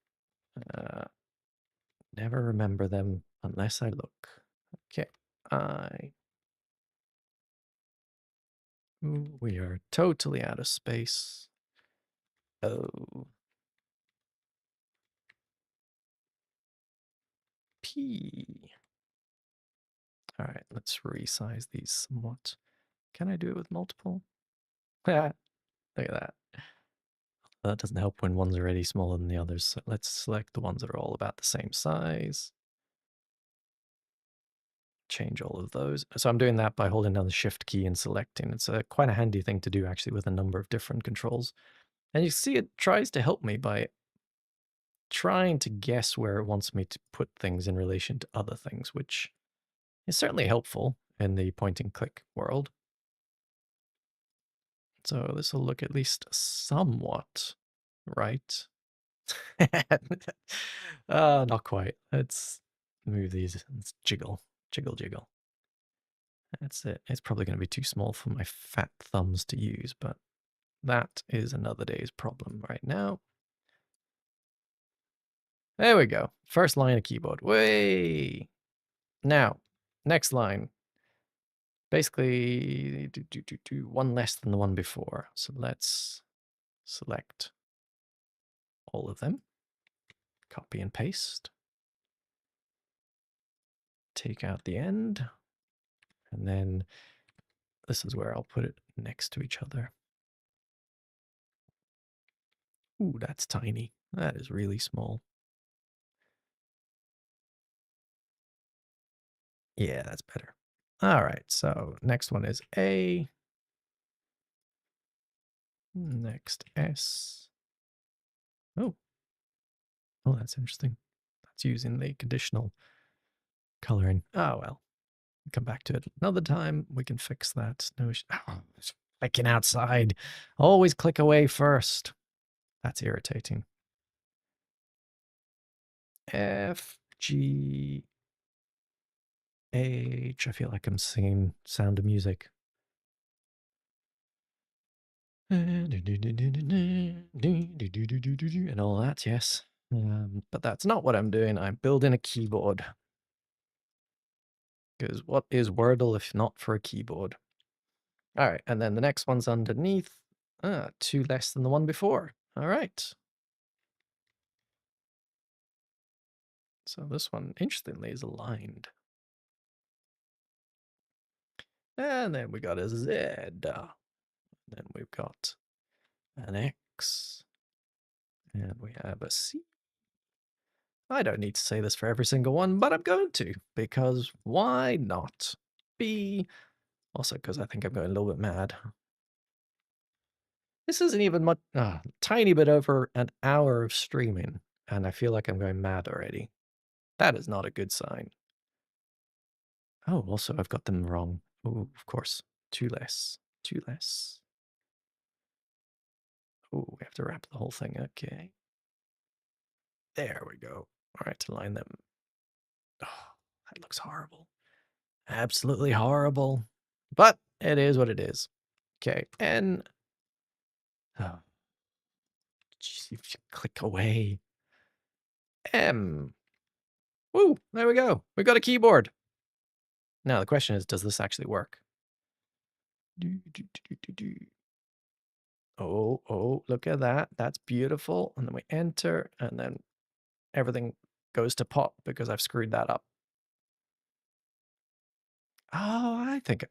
never remember them unless I look. Okay, Ooh, we are totally out of space. Oh. P. All right, let's resize these somewhat. Can I do it with multiple? Yeah, look at that. That doesn't help when one's already smaller than the others. So let's select the ones that are all about the same size. Change all of those. So I'm doing that by holding down the shift key and selecting. It's quite a handy thing to do actually with a number of different controls. And you see it tries to help me by trying to guess where it wants me to put things in relation to other things, which is certainly helpful in the point and click world. So this will look at least somewhat right. Not quite. Let's move these. Let's jiggle, jiggle, jiggle. That's it. It's probably going to be too small for my fat thumbs to use, but that is another day's problem right now. There we go. First line of keyboard. Way. Now, next line. Basically, do one less than the one before. So let's select all of them. Copy and paste. Take out the end. And then this is where I'll put it next to each other. Ooh, that's tiny. That is really small. Yeah, that's better. All right, so next one is A. Next S. Oh. Oh, that's interesting. That's using the conditional coloring. Oh, well. Come back to it another time. We can fix that. No, oh, it's clicking outside. Always click away first. That's irritating. F, G, H. I feel like I'm singing Sound of Music. And all that, yes. But that's not what I'm doing. I'm building a keyboard. Because what is Wordle if not for a keyboard? All right, and then the next one's underneath. Two less than the one before. All right. So this one, interestingly, is aligned. And then we got a Z. Then we've got an X. And we have a C. I don't need to say this for every single one, but I'm going to, because why not? B. Also, because I think I'm going a little bit mad. This isn't even much, tiny bit over an hour of streaming. And I feel like I'm going mad already. That is not a good sign. Oh, also, I've got them wrong. Oh, of course. Two less. Two less. Oh, we have to wrap the whole thing. Okay. There we go. All right, to line them. Oh, that looks horrible. Absolutely horrible. But it is what it is. Okay, N. Oh, geez, you should click away. M. Woo, there we go. We got a keyboard. Now the question is, does this actually work? Oh, look at that. That's beautiful. And then we enter, and then everything goes to pot because I've screwed that up. Oh, I think.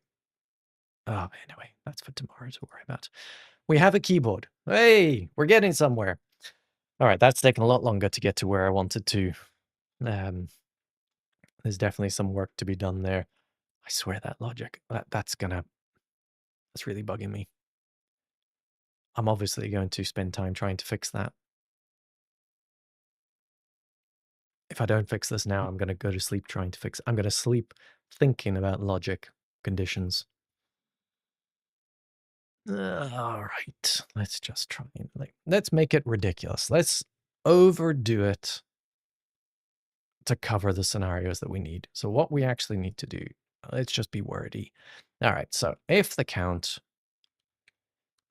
Oh, anyway, that's for tomorrow to worry about. We have a keyboard. Hey, we're getting somewhere. All right, that's taken a lot longer to get to where I wanted to. There's definitely some work to be done there. I swear that logic, that's really bugging me. I'm obviously going to spend time trying to fix that. If I don't fix this now, I'm going to go to sleep trying to fix it. I'm going to sleep thinking about logic conditions. All right, let's just try and let's make it ridiculous. Let's overdo it to cover the scenarios that we need. So what we actually need to do, let's just be wordy. All right, so if the count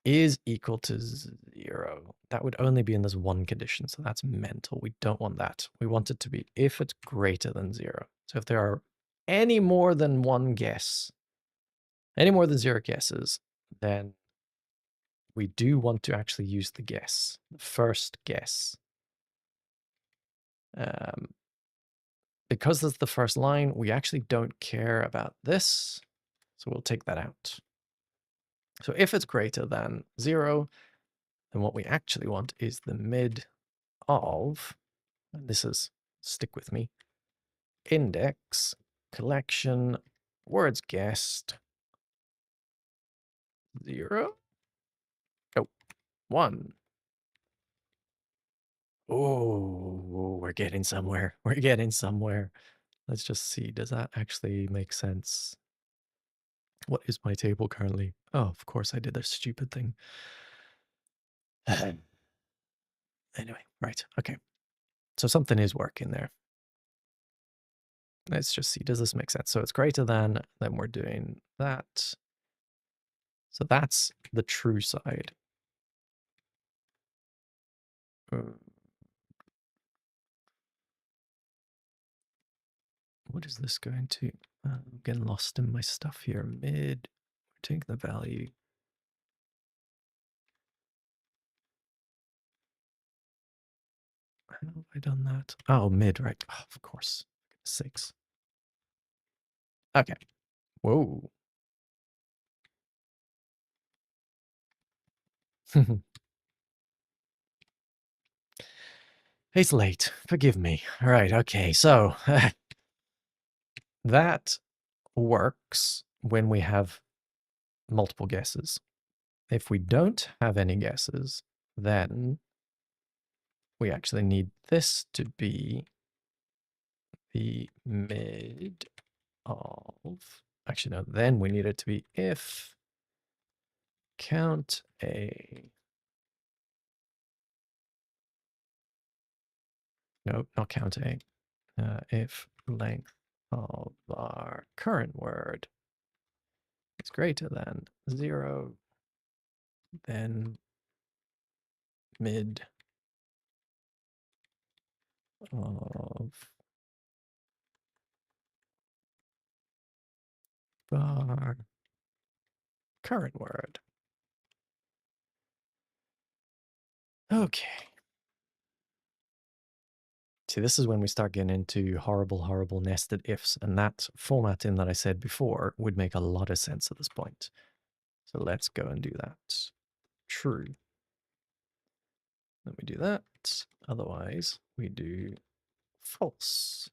is equal to 0, that would only be in this one condition. So that's mental. We don't want that. We want it to be if it's greater than 0. So if there are any more than one guess, any more than 0 guesses, then we do want to actually use the guess, the first guess. Because that's the first line, we actually don't care about this. So we'll take that out. So if it's greater than 0, then what we actually want is the mid of, and this is, stick with me, index, collection, words guessed, 0, oh, 1. Oh, we're getting somewhere. We're getting somewhere. Let's just see. Does that actually make sense? What is my table currently? Oh, of course I did this stupid thing. Anyway, right. Okay. So something is working there. Let's just see. Does this make sense? So it's greater than, then we're doing that. So that's the true side. What is this going to? I'm getting lost in my stuff here. Mid, take the value. How have I done that? Oh, mid, right. Oh, of course. 6. Okay. Whoa. It's late. Forgive me. All right. Okay. So that works when we have multiple guesses. If we don't have any guesses, then we actually need this to be the mid of, actually no, then we need it to be if count A, no, not count A, if length of our current word is greater than 0, then mid of our current word. Okay. See, this is when we start getting into horrible, horrible nested ifs, and that formatting that I said before would make a lot of sense at this point. So let's go and do that. True. Then we do that. Otherwise, we do false.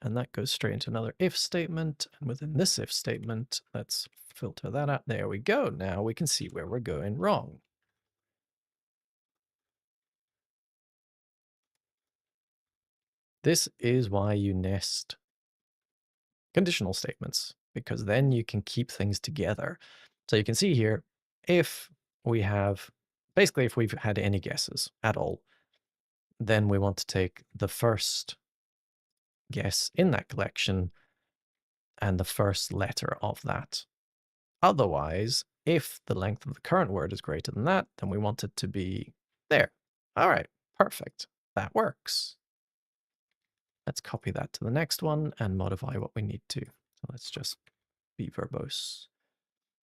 And that goes straight into another if statement. And within this if statement, let's filter that out. There we go. Now we can see where we're going wrong. This is why you nest conditional statements, because then you can keep things together. So you can see here, if we have, basically if we've had any guesses at all, then we want to take the first guess in that collection and the first letter of that. Otherwise, if the length of the current word is greater than that, then we want it to be there. All right, perfect. That works. Let's copy that to the next one and modify what we need to. So let's just be verbose.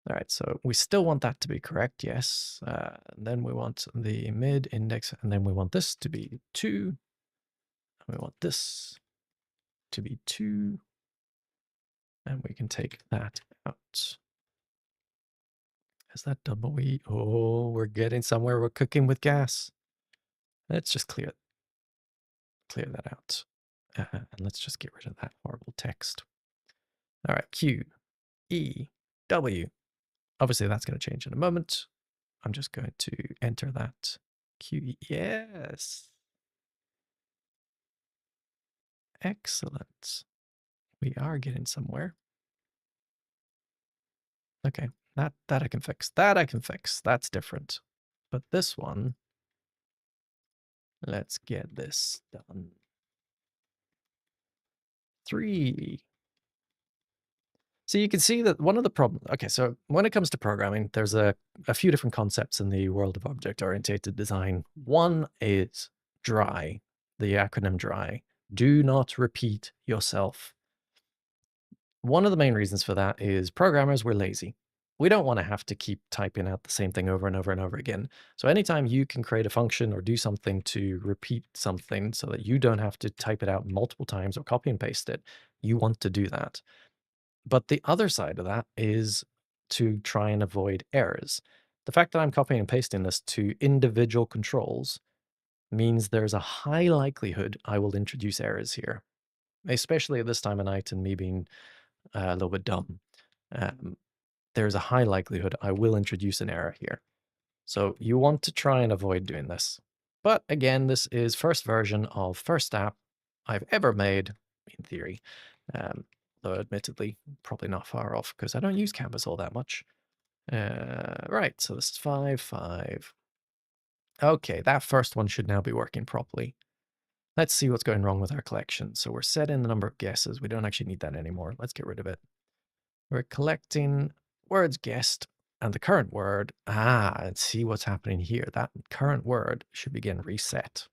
All right, so we still want that to be correct, yes. Then we want the mid index, and then we want this to be 2. And we want this to be 2. And we can take that out. Has that done what we... Oh, we're getting somewhere. We're cooking with gas. Let's just clear that out. And let's just get rid of that horrible text. All right, Q, E, W. Obviously, that's going to change in a moment. I'm just going to enter that. Q, E, yes. Excellent. We are getting somewhere. Okay, that I can fix. That I can fix. That's different. But this one, let's get this done. 3. So you can see that one of the problems, okay, so when it comes to programming, there's a few different concepts in the world of object-oriented design. One is DRY, the acronym DRY. Do not repeat yourself. One of the main reasons for that is programmers were lazy. We don't want to have to keep typing out the same thing over and over and over again. So anytime you can create a function or do something to repeat something so that you don't have to type it out multiple times or copy and paste it, you want to do that. But the other side of that is to try and avoid errors. The fact that I'm copying and pasting this to individual controls means there's a high likelihood I will introduce errors here, especially at this time of night and me being a little bit dumb. There's a high likelihood I will introduce an error here. So you want to try and avoid doing this. But again, this is first version of first app I've ever made, in theory. Though admittedly, probably not far off because I don't use Canvas all that much. Right, so this is 5, 5. Okay, that first one should now be working properly. Let's see what's going wrong with our collection. So we're setting the number of guesses. We don't actually need that anymore. Let's get rid of it. We're collecting words guessed and the current word. And see what's happening here. That current word should begin reset.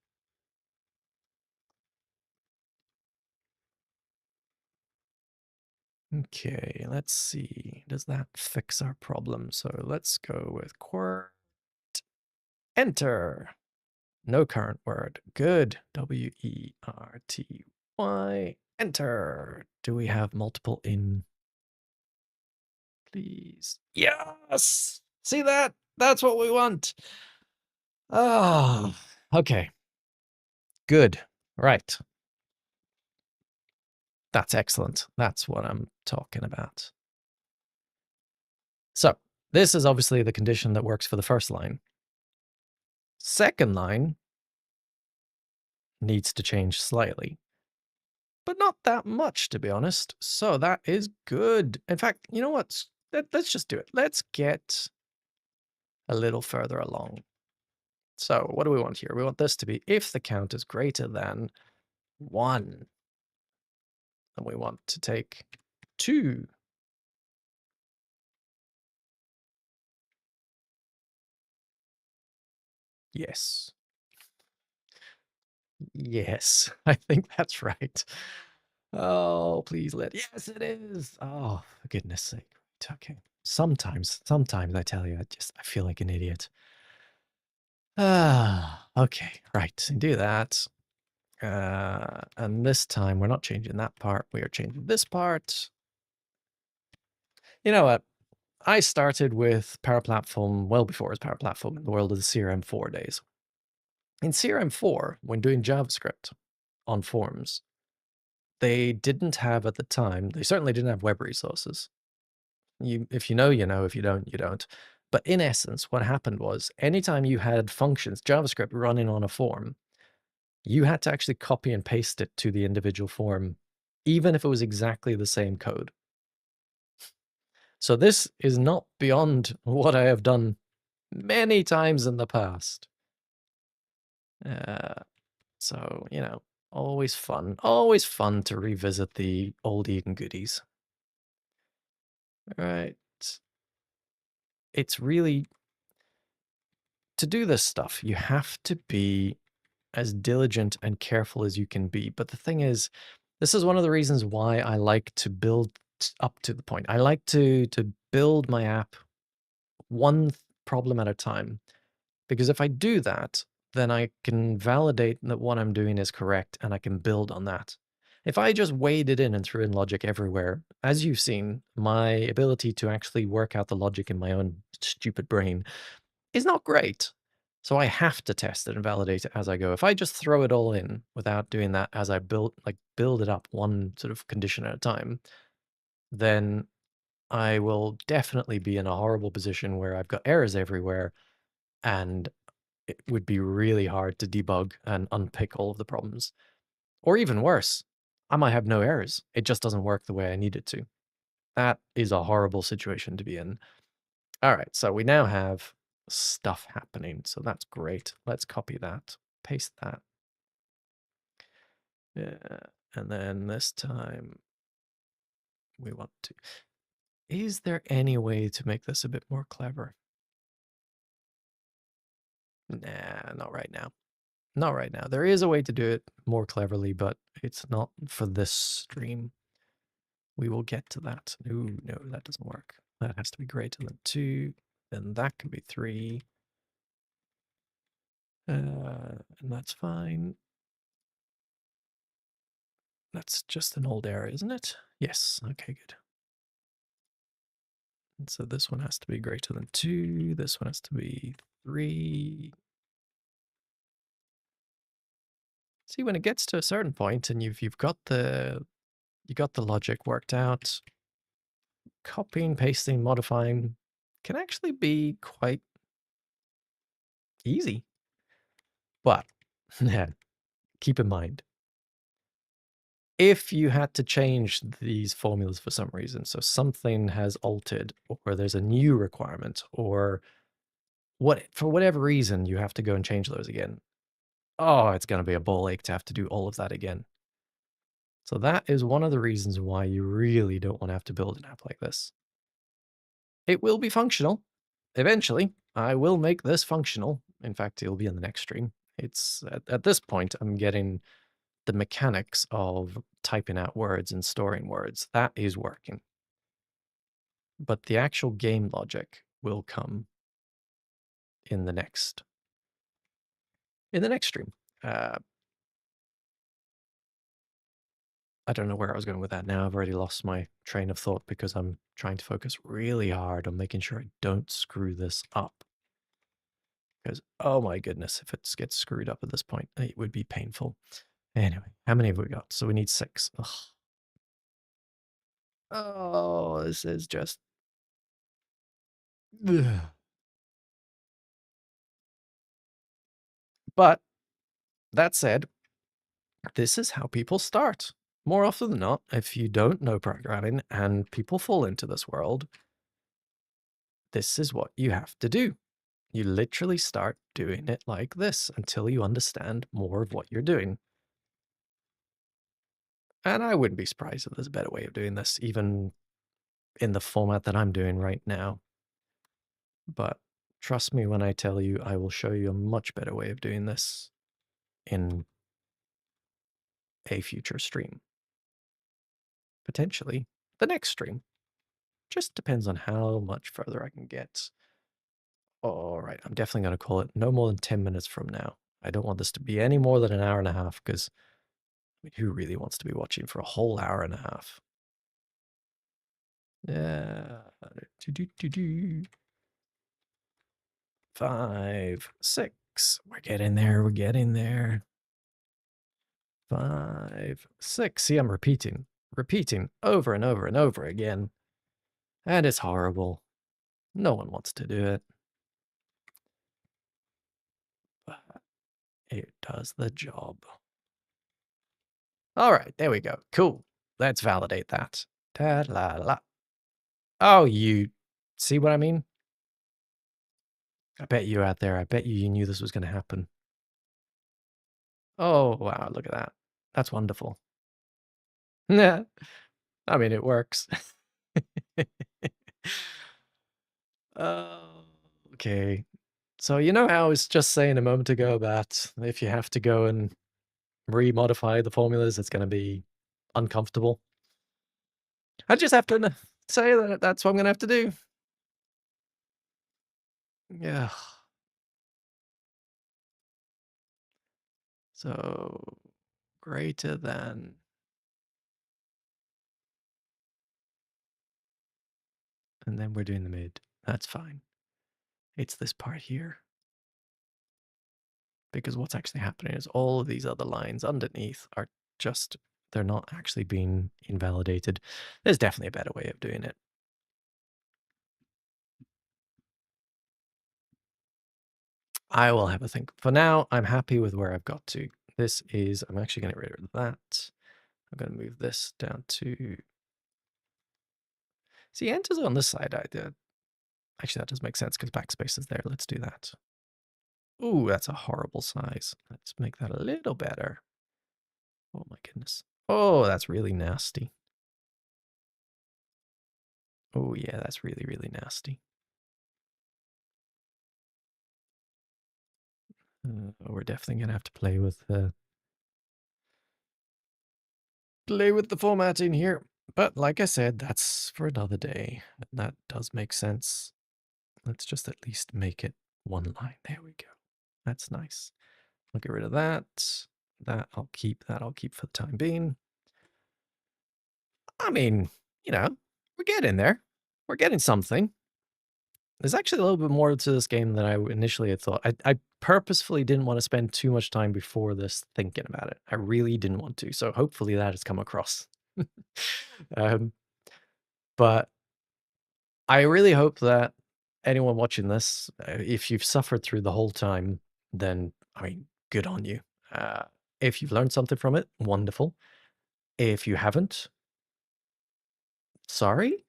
Okay, let's see. Does that fix our problem? So let's go with quert. Enter. No current word. Good. W-E-R-T-Y. Enter. Do we have multiple in? Please. Yes! See that? That's what we want. Ah, okay. Good. Right. That's excellent. That's what I'm talking about. So this is obviously the condition that works for the first line. Second line needs to change slightly, but not that much, to be honest. So that is good. In fact, you know what? Let's just do it. Let's get a little further along. So what do we want here? We want this to be if the count is greater than 1. And we want to take 2. Yes. Yes, I think that's right. Oh, please let. Yes, it is. Oh, for goodness sake. Okay. Sometimes I tell you, I feel like an idiot. Okay, right. Do that. And this time we're not changing that part. We are changing this part. You know what? I started with Power Platform well before it was Power Platform in the world of the CRM4 days. In CRM4, when doing JavaScript on forms, they didn't have at the time, they certainly didn't have web resources. If you know, you know. If you don't, you don't. But in essence, what happened was anytime you had functions, JavaScript running on a form, You had to actually copy and paste it to the individual form, even if it was exactly the same code. So this is not beyond what I have done many times in the past. So, you know, always fun to revisit the old Eden goodies. Right. It's really, to do this stuff, you have to be as diligent and careful as you can be. But the thing is, this is one of the reasons why I like to build up to the point. I like to build my app one problem at a time. Because if I do that, then I can validate that what I'm doing is correct and I can build on that. If I just waded in and threw in logic everywhere, as you've seen, my ability to actually work out the logic in my own stupid brain is not great. So I have to test it and validate it as I go. If I just throw it all in without doing that as I build it up one sort of condition at a time, then I will definitely be in a horrible position where I've got errors everywhere and it would be really hard to debug and unpick all of the problems. Or even worse, I might have no errors. It just doesn't work the way I need it to. That is a horrible situation to be in. All right, so we now have stuff happening. So that's great. Let's copy that, paste that. Yeah, and then this time we want to. Is there any way to make this a bit more clever? Nah, not right now. Not right now. There is a way to do it more cleverly, but it's not for this stream. We will get to that. No, no, that doesn't work. That has to be greater than 2. Then that can be 3. And that's fine. That's just an old error, isn't it? Yes. Okay, good. And so this one has to be greater than 2. This one has to be 3. See, when it gets to a certain point and you've got the logic worked out, copying, pasting, modifying can actually be quite easy. But keep in mind, if you had to change these formulas for some reason, so something has altered, or there's a new requirement, or for whatever reason you have to go and change those again, oh, it's going to be a ball ache to have to do all of that again. So that is one of the reasons why you really don't want to have to build an app like this. It will be functional. Eventually, I will make this functional. In fact, it'll be in the next stream. It's at this point, I'm getting the mechanics of typing out words and storing words. That is working. But the actual game logic will come in the next stream. I don't know where I was going with that now. I've already lost my train of thought because I'm trying to focus really hard on making sure I don't screw this up. Because, oh my goodness, if it gets screwed up at this point, it would be painful. Anyway, how many have we got? So we need 6. Ugh. Oh, this is just... Ugh. But, that said, this is how people start. More often than not, if you don't know programming and people fall into this world, this is what you have to do. You literally start doing it like this until you understand more of what you're doing. And I wouldn't be surprised if there's a better way of doing this, even in the format that I'm doing right now. But trust me when I tell you, I will show you a much better way of doing this in a future stream. Potentially the next stream. Just depends on how much further I can get. All right, I'm definitely going to call it no more than 10 minutes from now. I don't want this to be any more than an hour and a half because who really wants to be watching for a whole hour and a half? Yeah. 5, 6. We're getting there. We're getting there. 5, 6. See, I'm repeating over and over and over again. And it's horrible. No one wants to do it. But does the job. All right, there we go. Cool. Let's validate that. Da la la. Oh, you see what I mean? I bet you out there, I bet you knew this was going to happen. Oh, wow, look at that. That's wonderful. Yeah, I mean, it works. Oh, okay. So you know how I was just saying a moment ago about if you have to go and re-modify the formulas, it's going to be uncomfortable? I just have to say that that's what I'm going to have to do. Yeah. So greater than, and then we're doing the mid. That's fine. It's this part here. Because what's actually happening is all of these other lines underneath are just, they're not actually being invalidated. There's definitely a better way of doing it. I will have a think. For now, I'm happy with where I've got to. This is, I'm actually going to get rid of that. I'm going to move this down to, see, enter's on this side. Actually, that does make sense because backspace is there. Let's do that. Ooh, that's a horrible size. Let's make that a little better. Oh my goodness. Oh, that's really nasty. Oh yeah, that's really, really nasty. We're definitely gonna have to play with the formatting here. But like I said, that's for another day. That does make sense. Let's just at least make it one line. There we go. That's nice. I'll get rid of that. That I'll keep. That I'll keep for the time being. I mean, we're getting there. We're getting something. There's actually a little bit more to this game than I initially had thought. I purposefully didn't want to spend too much time before this thinking about it. I really didn't want to. So hopefully that has come across. um, but I really hope that anyone watching this, if you've suffered through the whole time, then, I mean, good on you. If you've learned something from it, wonderful. If you haven't, sorry.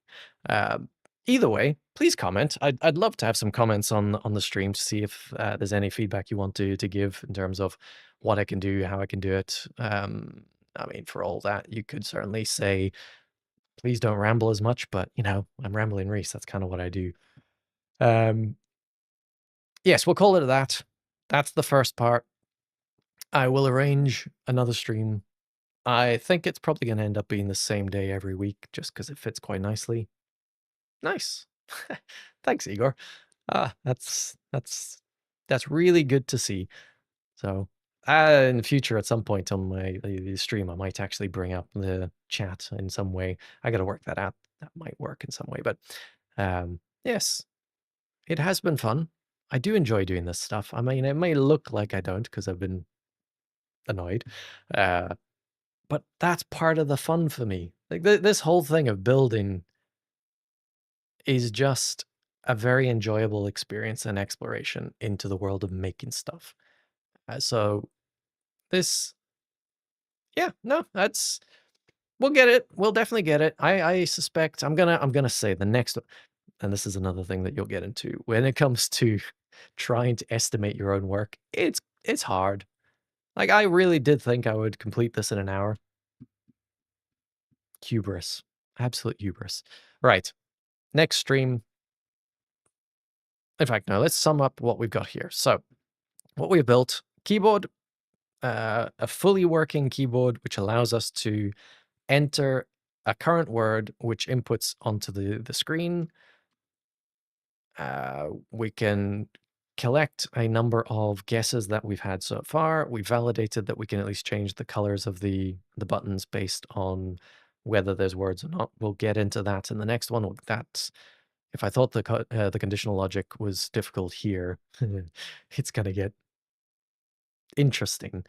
Um, Either way, please comment. I'd love to have some comments on the stream to see if there's any feedback you want to give in terms of what I can do, how I can do it. I mean, for all that, you could certainly say, please don't ramble as much, but I'm rambling Reese. That's kind of what I do. Yes, we'll call it that. That's the first part. I will arrange another stream. I think it's probably going to end up being the same day every week, just because it fits quite nicely. Nice. Thanks, Igor. That's really good to see. So, in the future, at some point on the stream, I might actually bring up the chat in some way. I got to work that out. That might work in some way, but yes, it has been fun. I do enjoy doing this stuff. I mean, it may look like I don't because I've been annoyed, but that's part of the fun for me. Like this whole thing of building is just a very enjoyable experience and exploration into the world of making stuff. So this, yeah, no, we'll get it. We'll definitely get it. I suspect I'm gonna say the next, and this is another thing that you'll get into when it comes to trying to estimate your own work. It's hard. Like I really did think I would complete this in an hour. Hubris, absolute hubris. Right, next stream. In fact, no, let's sum up what we've got here. So what we've built, keyboard, a fully working keyboard, which allows us to enter a current word, which inputs onto the screen. We can collect a number of guesses that we've had so far. We validated that we can at least change the colors of the buttons based on whether there's words or not. We'll get into that in the next one. That's, if I thought the conditional logic was difficult here, it's gonna get interesting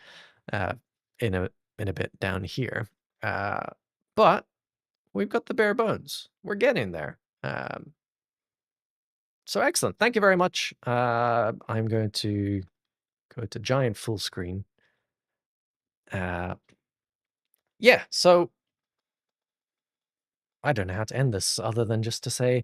in a bit down here. But we've got the bare bones. We're getting there. So excellent. Thank you very much. I'm going to go to giant full screen. Uh, yeah, so I don't know how to end this other than just to say